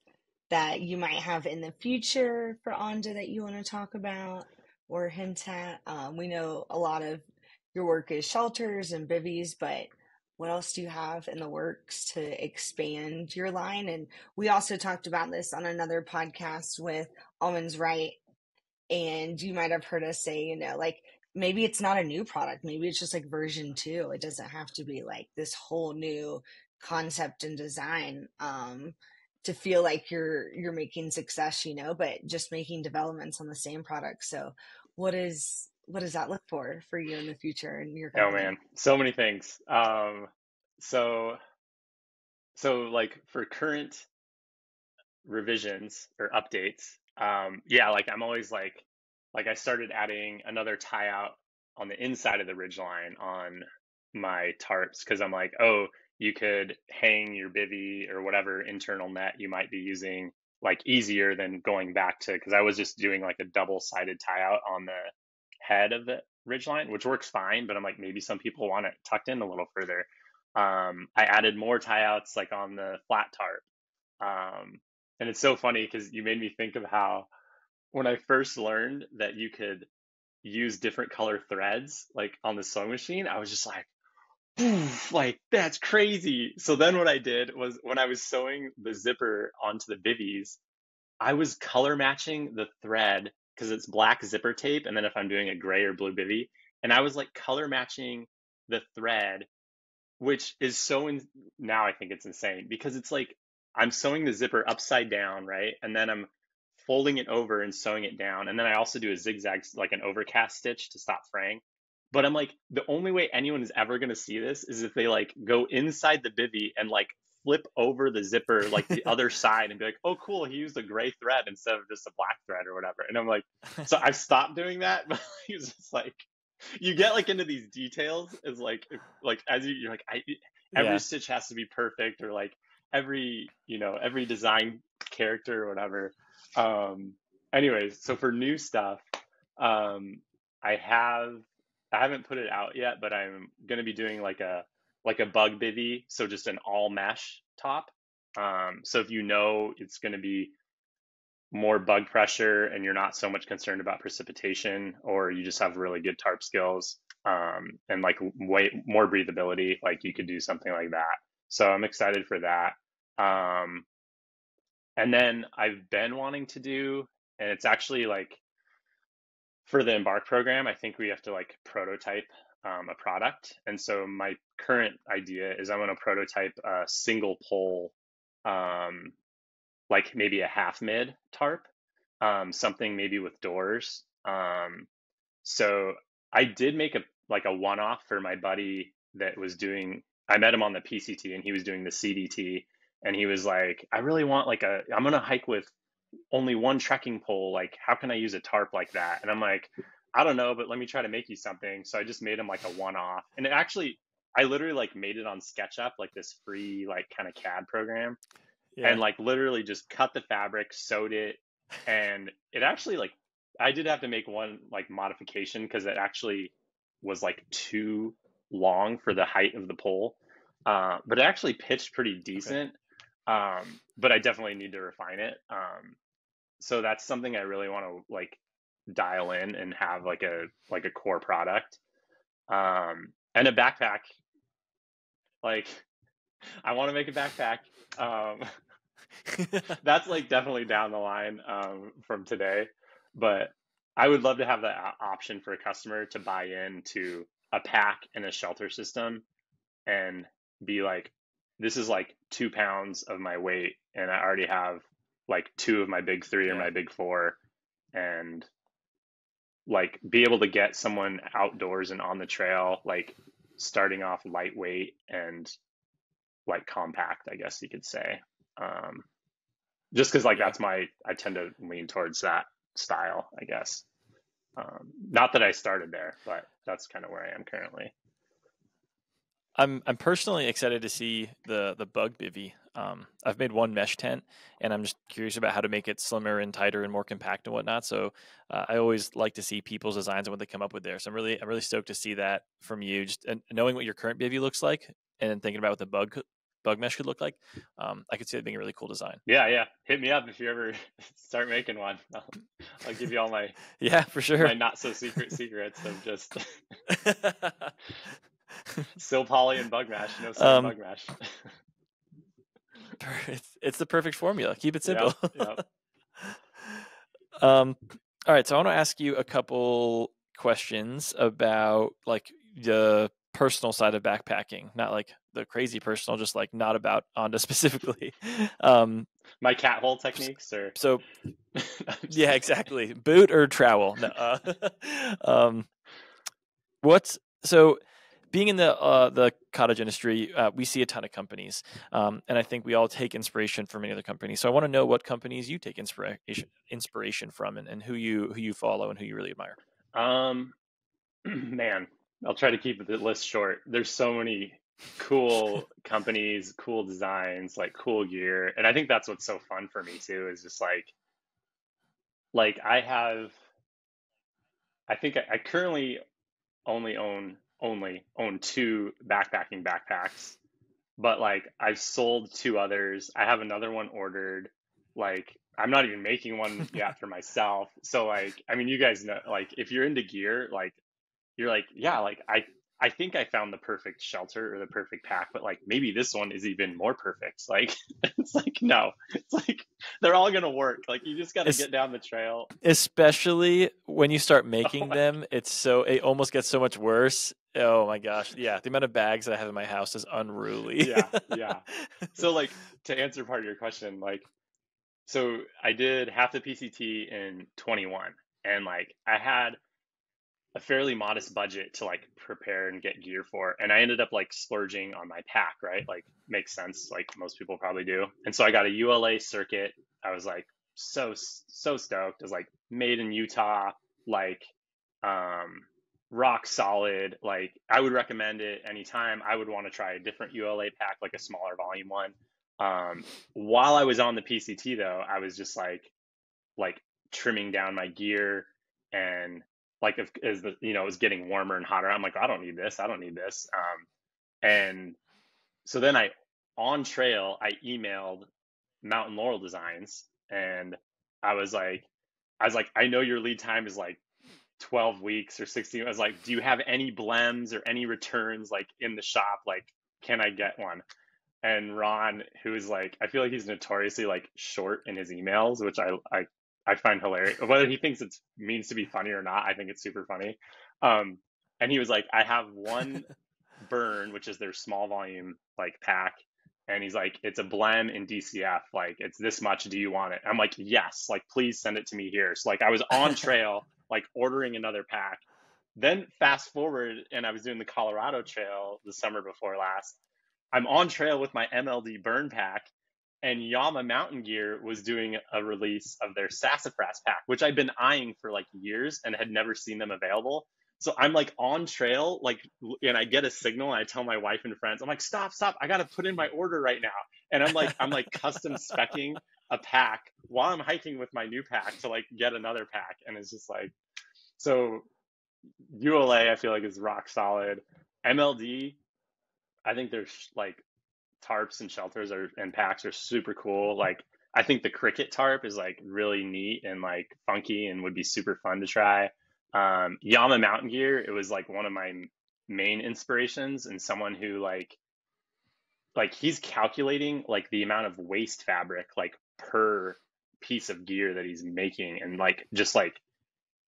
that you might have in the future for Onda that you want to talk about or hint at? We know a lot of your work is shelters and bivvies, but what else do you have in the works to expand your line? And we also talked about this on another podcast with Almonds Right, and you might have heard us say, like maybe it's not a new product, maybe it's just like version 2. It doesn't have to be like this whole new concept and design, to feel like you're making success, but just making developments on the same product. So what does that look for you in the future in your Oh company? man, so many things. So like for current revisions or updates, yeah, like I'm always like I started adding another tie out on the inside of the ridge line on my tarps, because I'm like, oh, you could hang your bivy or whatever internal net you might be using like easier than going back to, because I was just doing like a double-sided tie out on the head of the ridge line, which works fine, but I'm like, maybe some people want it tucked in a little further. I added more tie outs like on the flat tarp. And it's so funny because you made me think of how when I first learned that you could use different color threads like on the sewing machine, I was just like, "Oof, like that's crazy." So then what I did was when I was sewing the zipper onto the bivvies, I was color matching the thread because it's black zipper tape, and then if I'm doing a gray or blue bivvy, and I was like color matching the thread, which is now I think it's insane because it's like I'm sewing the zipper upside down, right? And then I'm folding it over and sewing it down. And then I also do a zigzag, like an overcast stitch to stop fraying. But I'm like, the only way anyone is ever going to see this is if they like go inside the bivvy and like flip over the zipper like the other side and be like, oh, cool, he used a gray thread instead of just a black thread or whatever. And I'm like, so I've stopped doing that, but he was just like, you get like into these details is like as you're like every Yeah. stitch has to be perfect, or like every design character or whatever. um Anyways, so for new stuff, um i have I haven't put it out yet, but I'm going to be doing like a bug bivy, so just an all mesh top. So if it's going to be more bug pressure and you're not so much concerned about precipitation, or you just have really good tarp skills, and like way more breathability, like you could do something like that. So I'm excited for that. And then I've been wanting to do, and it's actually like for the Embark program, I think we have to like prototype a product. And so my current idea is I want to prototype a single pole, um, like maybe a half mid tarp, something maybe with doors. So I did make a one-off for my buddy that was doing. I met him on the PCT and he was doing the CDT, and he was like, I really want I'm gonna hike with only one trekking pole. Like, how can I use a tarp like that? And I'm like, I don't know, but let me try to make you something. So I just made him like a one-off, and I literally like made it on SketchUp, like this free like kind of CAD program, Yeah. and like literally just cut the fabric, sewed it, and it actually like I did have to make one like modification because it actually was like too long for the height of the pole, but it actually pitched pretty Okay. decent. But I definitely need to refine it. So that's something I really want to like dial in and have like a core product. And a backpack, like I want to make a backpack. Um, that's like definitely down the line from today, but I would love to have the option for a customer to buy into a pack and a shelter system and be like, this is like 2 pounds of my weight, and I already have like two of my big three or Yeah. my big four, and like be able to get someone outdoors and on the trail, like starting off lightweight and like compact, I guess you could say. Um, just because like Yeah. I tend to lean towards that style, I guess. Not that I started there, but that's kind of where I am currently. I'm personally excited to see the bug bivy. I've made one mesh tent, and I'm just curious about how to make it slimmer and tighter and more compact and whatnot. So I always like to see people's designs and what they come up with there. So I'm really stoked to see that from you. Just and knowing what your current bivy looks like, and then thinking about what the bug mesh could look like, I could see it being a really cool design. Yeah. Hit me up if you ever start making one. I'll give you all Yeah, for sure. my not so secret secrets of just silpoly and bug mash. No sewing um, bug mash. it's the perfect formula. Keep it Yep. simple. Yep. All right, so I want to ask you a couple questions about like the personal side of backpacking, not like the crazy personal, just like not about Onda specifically. Um, My cat hole techniques, or so I'm just yeah, kidding. exactly. Boot or trowel? No. Um, what's so being in the cottage industry, we see a ton of companies, and I think we all take inspiration from many other companies. So I want to know what companies you take inspiration from, and who you follow and who you really admire. Man, I'll try to keep the list short. There's so many cool companies, cool designs, like cool gear, and I think that's what's so fun for me too. Is just like I think I currently only own two backpacking backpacks, but like I've sold two others. I have another one ordered. like I'm not even making one yet for myself. So like, I mean, you guys know, like if you're into gear, like you're like, yeah, like I think I found the perfect shelter or the perfect pack, but like maybe this one is even more perfect. Like it's like no, it's like they're all gonna work. Like you just got to It's get down the trail. especially when you start Oh making my, them, it almost gets so much worse. Oh my gosh. Yeah, the amount of bags that I have in my house is unruly. yeah, yeah. So like to answer part of your question, like so I did half the PCT in 21, and like I had a fairly modest budget to like prepare and get gear for. And I ended up like splurging on my pack, right? Like makes sense, like most people probably do. And so I got a ULA circuit. I was like so stoked. It was like made in Utah, like um rock solid. Like I would recommend it anytime. I would want to try a different ULA pack, like a smaller volume one. While I was on the PCT though, I was just like trimming down my gear, and like if as the it was getting warmer and hotter, I'm like, I don't need this, I don't need this. And so then on trail I emailed Mountain Laurel Designs, and I was like I know your lead time is like 12 weeks or 16. I was like, do you have any blems or any returns like in the shop, like can I get one? And Ron, who is like, I feel like he's notoriously like short in his emails, which I find hilarious. Whether he thinks it means to be funny or not, I think it's super funny. Um, and he was like, I have one burn, which is their small volume like pack, and he's like, it's a blem in DCF, like it's this much. Do you want it? I'm like, yes, like please send it to me here. So like I was on trail, like ordering another pack. Then fast forward, and I was doing the Colorado Trail the summer before last. I'm on trail with my MLD burn pack, and Yama Mountain Gear was doing a release of their Sassafras pack, which I'd been eyeing for like years and had never seen them available. So I'm like on trail, like, and I get a signal, and I tell my wife and friends, I'm like, stop, I got to put in my order right now. And I'm like custom specking a pack while I'm hiking with my new pack to like get another pack. And it's just like, so ULA, I feel like is rock solid. MLD, I think there's like tarps and shelters and packs are super cool. Like I think the cricket tarp is like really neat and like funky and would be super fun to try. Yama Mountain Gear, it was like one of my main inspirations, and someone who like he's calculating like the amount of waste fabric like per piece of gear that he's making, and like just like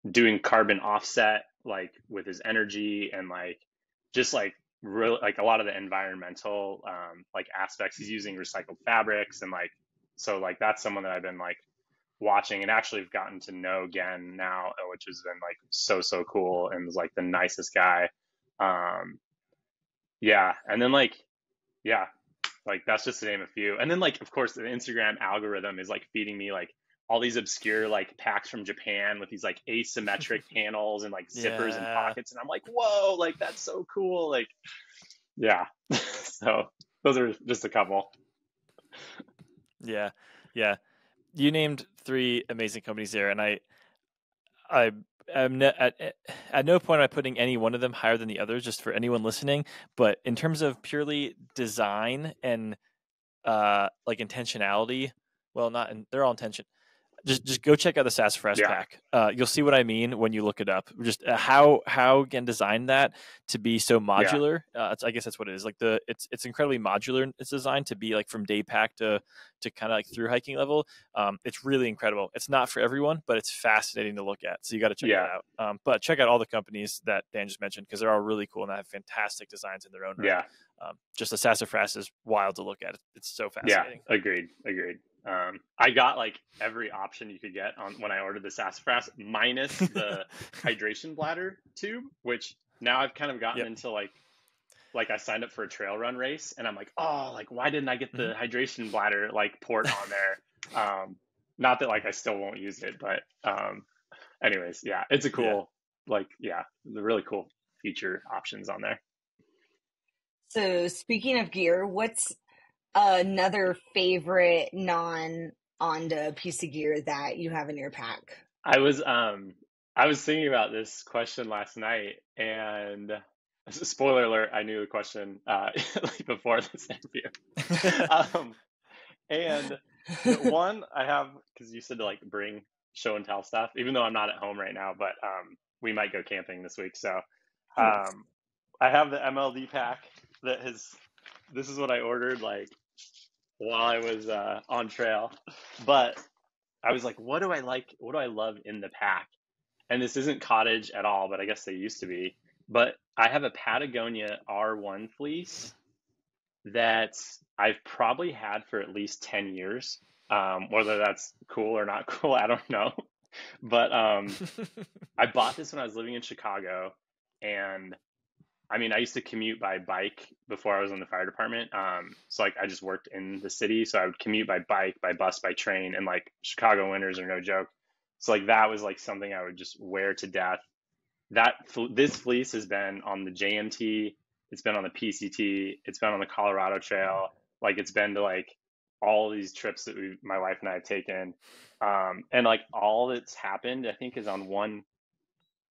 doing carbon offset like with his energy, and like just like really like a lot of the environmental like aspects. He's using recycled fabrics, and like so like that's someone that I've been like watching and actually have gotten to know again now, which has been like so cool, and was like the nicest guy. Yeah, and then like yeah, like that's just to name a few. And then like of course the Instagram algorithm is like feeding me like all these obscure like packs from Japan with these like asymmetric panels and like zippers and Yeah. pockets, and I'm like, whoa, like that's so cool. Like yeah. So those are just a couple. Yeah. Yeah. You named three amazing companies there, and I am at no point am I putting any one of them higher than the others, just for anyone listening. But in terms of purely design and like intentionality, well, they're all intention. Just go check out the Sassafras Yeah. pack. You'll see what I mean when you look it up. Just how again design that to be so Yeah. modular. I guess that's what it is. Like it's incredibly modular. It's designed to be like from day pack to kind of like through hiking level. It's really incredible. It's not for everyone, but it's fascinating to look at. So you got to check Yeah. that out. But check out all the companies that Dan just mentioned, because they're all really cool and they have fantastic designs in their own right. Yeah. Just the Sassafras is wild to look at. It's so Yeah. fascinating. Agreed. I got like every option you could get on when I ordered the Sassafras, minus the hydration bladder tube, which now I've kind of gotten Yep. into like I signed up for a trail run race, and I'm like, oh, like why didn't I get the hydration bladder like port on there? Not that like I still won't use it, but anyways, yeah, it's a cool the really cool feature options on there. So speaking of gear, what's another favorite non-Onda piece of gear that you have in your pack? I was thinking about this question last night, and spoiler alert, I knew the question like before this interview. And The one I have, because you said to like bring show and tell stuff, even though I'm not at home right now, but we might go camping this week. So Oh, nice. um, I have the MLD pack that has. This is what I ordered like while I was on trail, but I was like, what do I like? What do I love in the pack? And this isn't Cottage at all, but I guess they used to be. But I have a Patagonia R1 fleece that I've probably had for at least 10 years. Whether that's cool or not cool, I don't know. But I bought this when I was living in Chicago. And I mean, I used to commute by bike before I was in the fire department. So like I just worked in the city. So I would commute by bike, by bus, by train. And like Chicago winters are no joke. So like that was like something I would just wear to death. This fleece has been on the JMT, it's been on the PCT, it's been on the Colorado Trail, like it's been to like all these trips that my wife and I have taken, and like all that's happened, I think, is on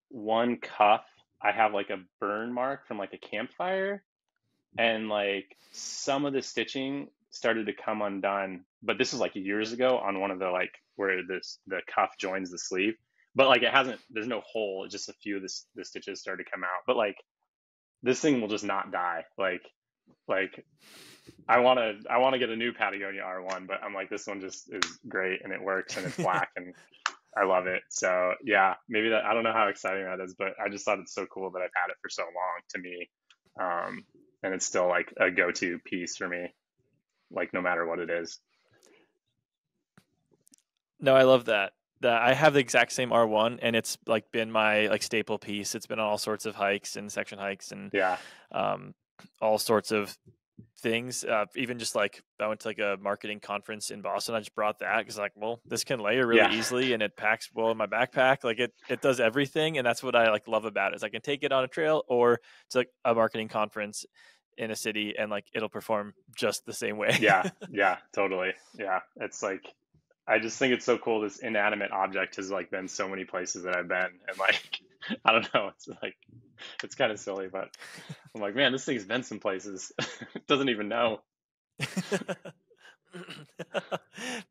one cuff. I have like a burn mark from like a campfire, and like some of the stitching started to come undone, but this was like years ago on one of the like where the cuff joins the sleeve, but like it hasn't, there's no hole, it's just a few of the stitches started to come out, but like this thing will just not die. Like I want to get a new Patagonia R1, but I'm like, this one just is great and it works and it's black and I love it. So yeah, maybe that, I don't know how exciting that is, but I just thought it's so cool that I've had it for so long to me. And it's still like a go-to piece for me, like no matter what it is. No, I love that. I have the exact same R1, and it's like been my like staple piece. It's been on all sorts of hikes and section hikes and Yeah. um, all sorts of things. Even just like I went to like a marketing conference in Boston. I just brought that because like, well, this can layer really Yeah. easily, and it packs well in my backpack. Like it does everything, and that's what I like love about it. Is I can take it on a trail or to like a marketing conference in a city, and like it'll perform just the same way. Yeah. Yeah. Totally. Yeah. It's like, I just think it's so cool. This inanimate object has like been so many places that I've been, and like, I don't know. It's like, it's kind of silly, but I'm like, man, this thing's been some places. It doesn't even know.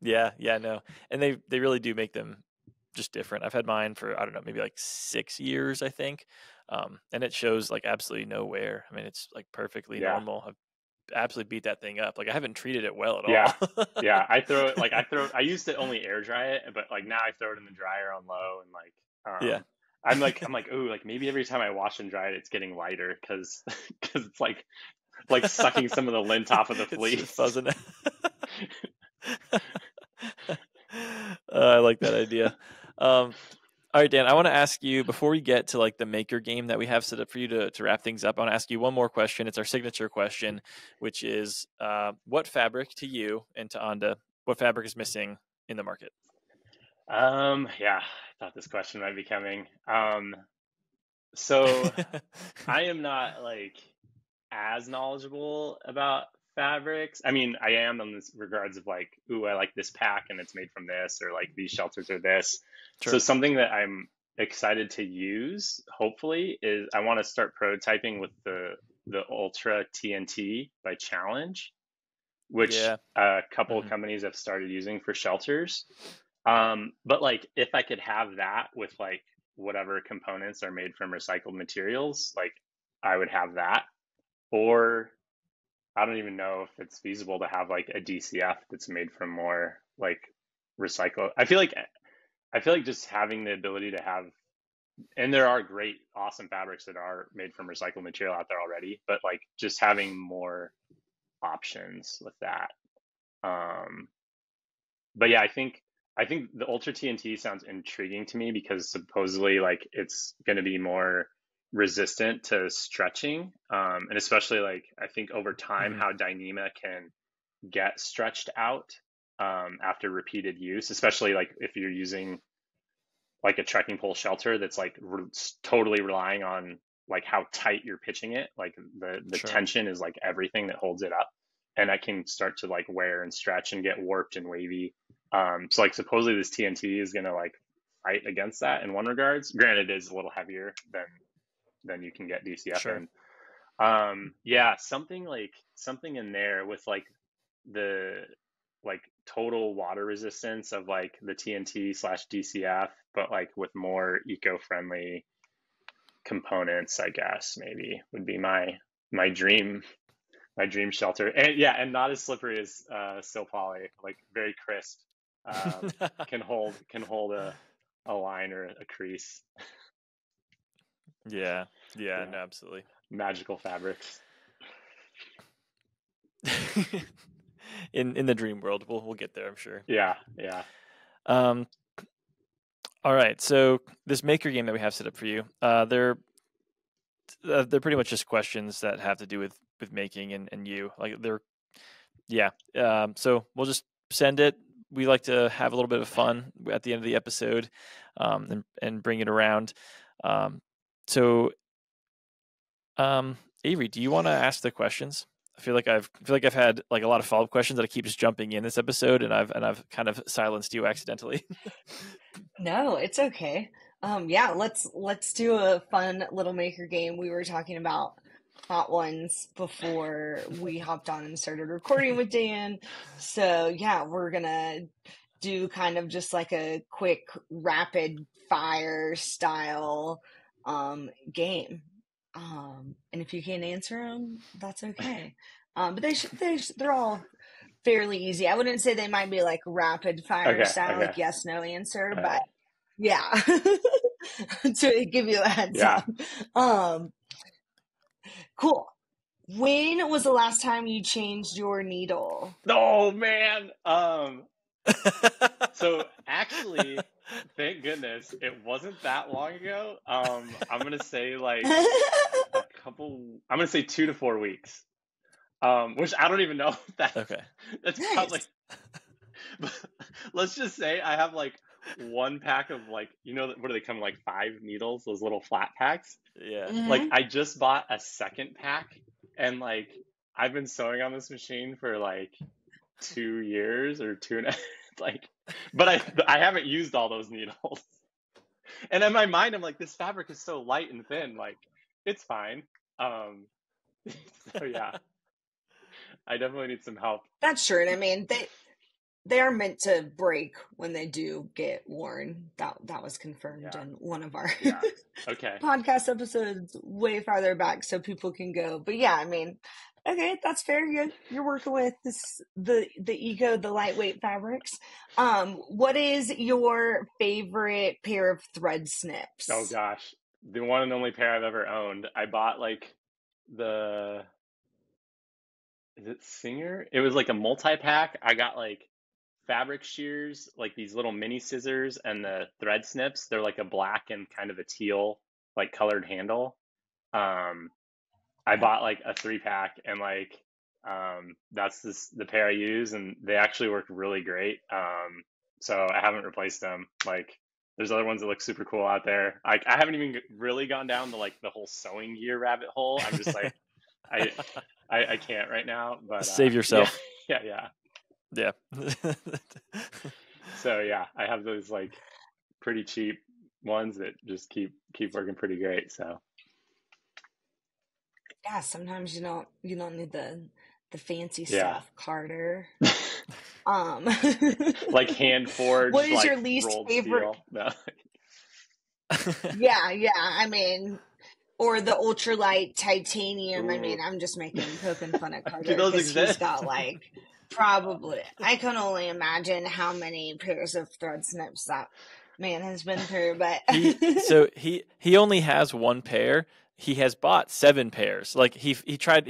Yeah, no, and they really do make them just different. I've had mine for I don't know, maybe like 6 years, I think, and it shows like absolutely no wear. I mean, it's like perfectly Yeah. normal. I've absolutely beat that thing up. Like I haven't treated it well at Yeah. all. Yeah. I used to only air dry it, but like now I throw it in the dryer on low and like, Yeah, I'm like, oh, like maybe every time I wash and dry it, it's getting lighter because it's like sucking some of the lint off of the it's just fleece. fuzzing. I like that idea. All right, Dan, I want to ask you before we get to like the maker game that we have set up for you to wrap things up. I want to ask you one more question. It's our signature question, which is what fabric to you and to Onda, what fabric is missing in the market? Yeah, I thought this question might be coming. So I am not like as knowledgeable about fabrics. I mean, I am in this regards of like, ooh, I like this pack and it's made from this, or like these shelters are this. So Sure. something that I'm excited to use, hopefully, is I want to start prototyping with the Ultra TNT by Challenge, which Yeah. a couple of Hmm. companies have started using for shelters. But like if I could have that with like whatever components are made from recycled materials, like I would have that. Or I don't even know if it's feasible to have like a DCF that's made from more like recycle. I feel like just having the ability to have, and there are great awesome fabrics that are made from recycled material out there already, but like just having more options with that. Um, but yeah, I think the Ultra TNT sounds intriguing to me because supposedly like it's going to be more resistant to stretching, and especially like I think over time Hmm. how Dyneema can get stretched out after repeated use, especially like if you're using like a trekking pole shelter that's like totally relying on like how tight you're pitching it, like the Sure. tension is like everything that holds it up, and that can start to like wear and stretch and get warped and wavy. So like supposedly this TNT is gonna like fight against that in one regards. Granted, it is a little heavier than you can get DCF Sure. in. Yeah, something in there with like the like total water resistance of like the TNT/DCF, but like with more eco-friendly components, I guess maybe would be my dream shelter. And yeah, and not as slippery as silpoly, like very crisp. Can hold a line or a crease. Yeah, Yeah, no, absolutely. magical fabrics. In the dream world, we'll get there, I'm sure. Yeah. All right, so this maker game that we have set up for you, they're pretty much just questions that have to do with making and you. Like so we'll just send it. We like to have a little bit of fun at the end of the episode, and bring it around. Avery, do you want to ask the questions? I feel like I've had like a lot of follow-up questions that I keep just jumping in this episode, and I've kind of silenced you accidentally. No, it's okay. Yeah, let's do a fun little maker game. We were talking about hot ones before we hopped on and started recording with Dan. So yeah, we're gonna do kind of just like a quick rapid fire style game. And if you can't answer them, that's okay. But they're all fairly easy. I wouldn't say they might be like rapid fire style, like yes, no answer, but yeah, to give you a heads up. Cool. When was the last time you changed your needle? Oh man. So actually, thank goodness it wasn't that long ago. I'm gonna say like I'm gonna say 2 to 4 weeks. Which I don't even know if that's okay. That's nice. probably. Let's just say I have like one pack of like, what do they come, like 5 needles, those little flat packs? Yeah. Like I just bought a second pack, and like I've been sewing on this machine for like 2 years or 2.5, like, but I haven't used all those needles. And in my mind, I'm like, this fabric is so light and thin, like it's fine. So yeah, I definitely need some help. That's true. And I mean, they are meant to break when they do get worn. That was confirmed in one of our okay. podcast episodes way farther back, so people can go. But yeah, I mean, okay, that's fair. You're working with the lightweight fabrics. What is your favorite pair of thread snips? Oh gosh, the one and only pair I've ever owned. I bought like is it Singer? It was like a multi-pack. I got like fabric shears, like these little mini scissors, and the thread snips. They're like a black and kind of a teal, like colored handle. I bought like a 3-pack, and like that's the pair I use, and they actually work really great. So I haven't replaced them. Like there's other ones that look super cool out there. Like I haven't even really gone down to like the whole sewing gear rabbit hole. I'm just like I can't right now, but save yourself. Yeah. So yeah, I have those like pretty cheap ones that just keep working pretty great. So yeah, sometimes you don't need the fancy stuff, Carter. Like hand forged. What is like your least favorite? No. Yeah. I mean, or the ultralight titanium. Ooh. I mean, I'm just poking fun at Carter because he's got like probably. I can only imagine how many pairs of thread snips that man has been through. But he only has one pair. He has bought 7 pairs. Like he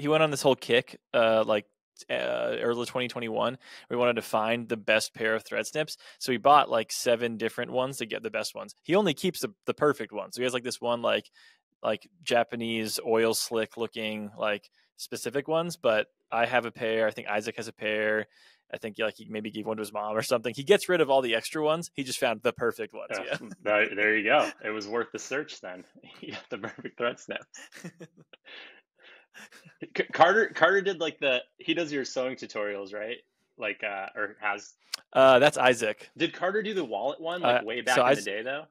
went on this whole kick, early 2021. We wanted to find the best pair of thread snips. So he bought like 7 different ones to get the best ones. He only keeps the perfect one. So he has like this one, like Japanese oil slick looking, like specific ones. But I have a pair. I think Isaac has a pair. I think like he maybe gave one to his mom or something. He gets rid of all the extra ones. He just found the perfect ones. Yeah. There you go. It was worth the search then. You got the perfect thread snips. Carter did like he does your sewing tutorials, right? Like or has that's Isaac. Did Carter do the wallet one like way back in the day though?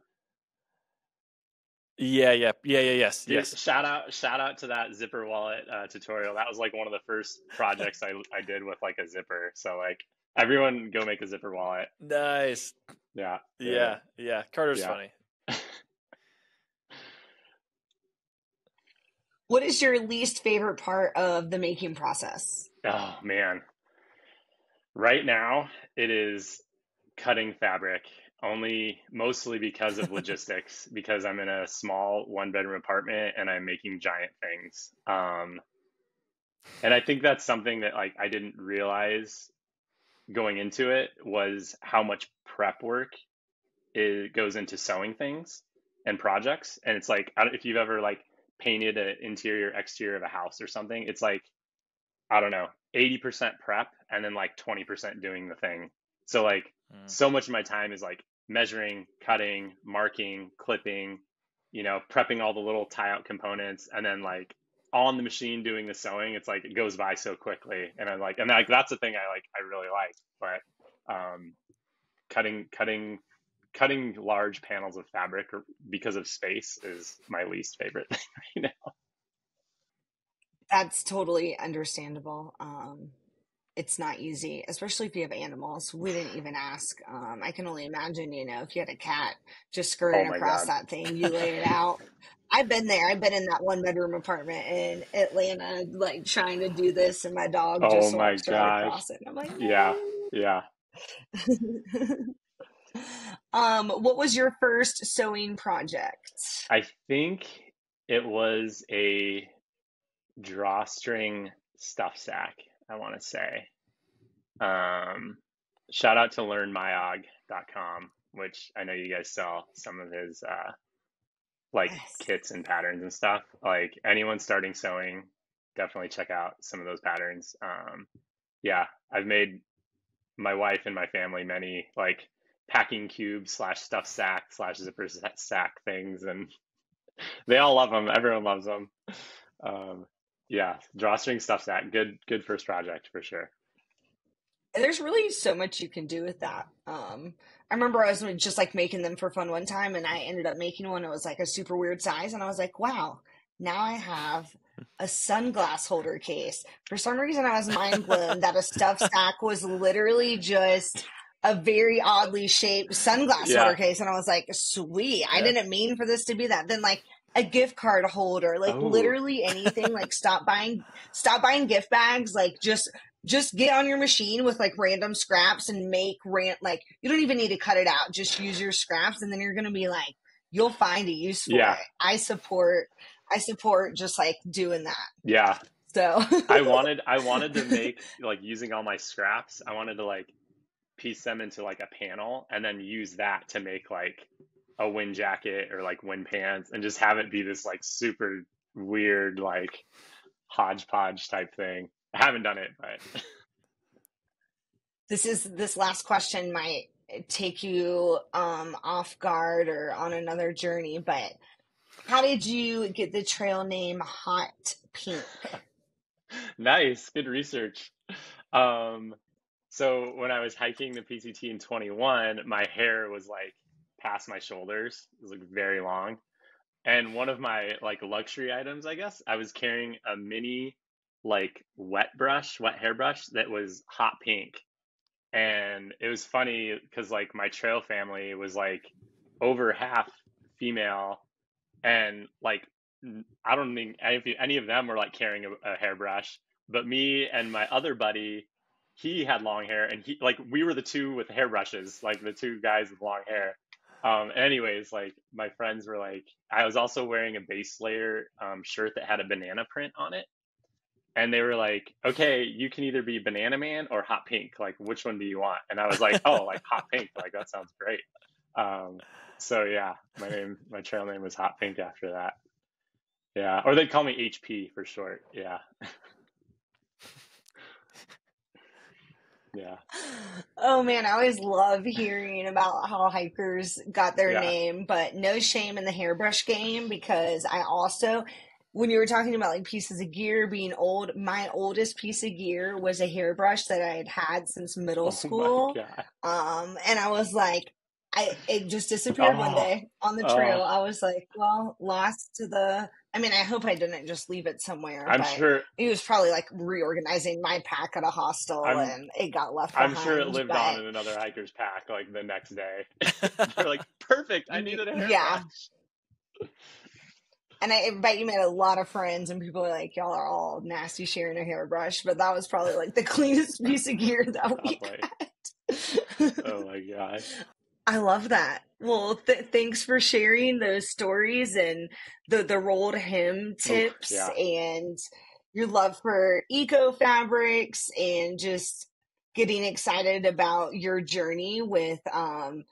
Yes. Shout out to that zipper wallet tutorial. That was like one of the first projects I did with like a zipper. So like Everyone go make a zipper wallet. Nice. Yeah. Yeah. Carter's Yeah. funny. What is your least favorite part of the making process? Oh man. Right now it is cutting fabric, only mostly because of logistics, because I'm in a small one bedroom apartment and I'm making giant things. And I think that's something that like I didn't realize going into it was how much prep work it goes into sewing things and projects. And it's like, if you've ever like painted an interior, exterior of a house or something, it's like, I don't know, 80% prep and then like 20% doing the thing. So like so much of my time is like measuring, cutting, marking, clipping, prepping all the little tie out components and then like on the machine doing the sewing. It's like it goes by so quickly. And I'm like, and like that's the thing I really like. But cutting large panels of fabric because of space is my least favorite thing right now. That's totally understandable. It's not easy, especially if you have animals. We didn't even ask. I can only imagine, if you had a cat just Oh scurrying my across God. that thing, you lay it out. I've been there. I've been in that one bedroom apartment in Atlanta, like trying to do this, and my dog Oh just my walks right gosh. across it. And I'm like, Yeah. no. Yeah. What was your first sewing project? I think it was a drawstring stuff sack, I want to say. Um, Shout out to learnmyog.com, which I know you guys sell some of his like Yes. kits and patterns and stuff. Like anyone starting sewing, definitely check out some of those patterns. Yeah, I've made my wife and my family many like packing cube slash stuff sack slash zipper sack things, and they all love them. Everyone loves them. Um, yeah, drawstring stuff sack, good first project for sure. There's really so much you can do with that. I remember I was just like making them for fun one time, and I ended up making one. It was like a super weird size, and I was like, wow, now I have a sunglass holder case. For some reason, I was mind blown that a stuffed sack was literally just a very oddly shaped sunglass holder Yeah, case, and I was like, sweet. I yeah. didn't mean for this to be that. Then like a gift card holder, like Oh, literally anything. Like stop buying gift bags. Like just get on your machine with like random scraps and like you don't even need to cut it out, just use your scraps, and then you're gonna be like, you'll find a use for yeah, it. I support just like doing that. yeah. So I wanted to make like using all my scraps. I wanted to like piece them into like a panel and then use that to make like a wind jacket or like wind pants and just have it be this like super weird like hodgepodge type thing. I haven't done it, but this last question might take you off guard or on another journey, but how did you get the trail name Hot Pink? nice, good research. Um, so when I was hiking the PCT in 21, my hair was like past my shoulders. It was like very long. And one of my like luxury items, I guess, I was carrying a mini like wet hairbrush that was hot pink. And it was funny because like my trail family was like over half female, and like I don't think any of them were like carrying a hairbrush, but me and my other buddy, he had long hair, and he like we were the two with hairbrushes, like the two guys with long hair. Anyways, like my friends were like, I was also wearing a base layer shirt that had a banana print on it, and they were like, okay, you can either be Banana Man or Hot Pink. Like, which one do you want? And I was like, oh, like Hot Pink. Like that sounds great. Um, so yeah, my trail name was Hot Pink after that. Yeah, or they'd call me HP for short. Yeah, yeah, Oh man, I always love hearing about how hikers got their yeah. name, but no shame in the hairbrush game, because I also, when you were talking about like pieces of gear being old, my oldest piece of gear was a hairbrush that I had had since middle Oh my school. God. And I was like, it just disappeared one Oh, day on the oh, trail. I was like, well, lost to the. I mean, I hope I didn't just leave it somewhere, I'm but sure. it was probably like reorganizing my pack at a hostel I'm and it got left I'm sure it behind. lived on But in another hiker's pack like the next day. They're like, perfect. I needed a yeah, hairbrush. and I bet you made a lot of friends, and people are like, y'all are all nasty sharing a hairbrush, but that was probably like the cleanest piece of gear that we Probably. had. Oh my gosh. I love that. Well, thanks for sharing those stories and the rolled hem Oh tips yeah. and your love for eco fabrics and just getting excited about your journey with the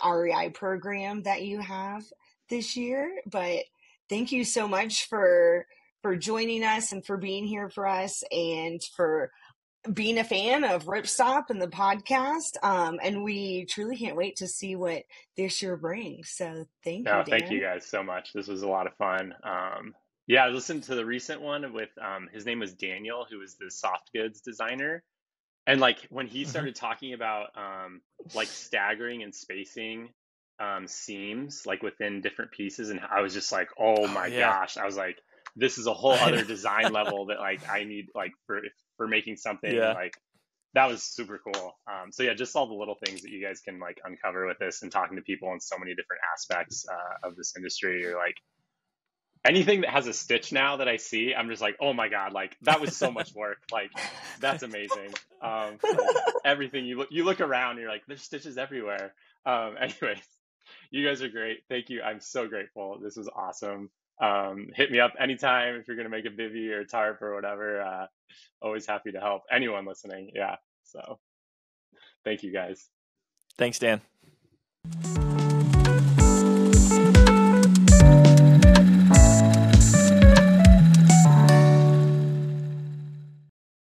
REI program that you have this year. But thank you so much for joining us and for being here for us and for being a fan of Ripstop and the podcast. And we truly can't wait to see what this year brings. So thank you, No, thank you Dan. guys so much. This was a lot of fun. Yeah, I listened to the recent one with his name was Daniel, who was the soft goods designer. And like when he Hmm. started talking about like staggering and spacing seams like within different pieces, and I was just like, oh Oh my yeah, gosh, I was like, this is a whole I know. other design level that like I need like for making something Yeah, like that was super cool. So yeah, just all the little things that you guys can like uncover with this and talking to people in so many different aspects of this industry, or like anything that has a stitch now that I see, I'm just like, oh my God, like that was so much work. Like that's amazing. Like everything you look around, and you're like, there's stitches everywhere. Anyways, you guys are great. Thank you. I'm so grateful. This was awesome. Hit me up anytime if you're gonna make a bivy or a tarp or whatever. Always happy to help anyone listening. Yeah. So thank you guys. thanks, Dan.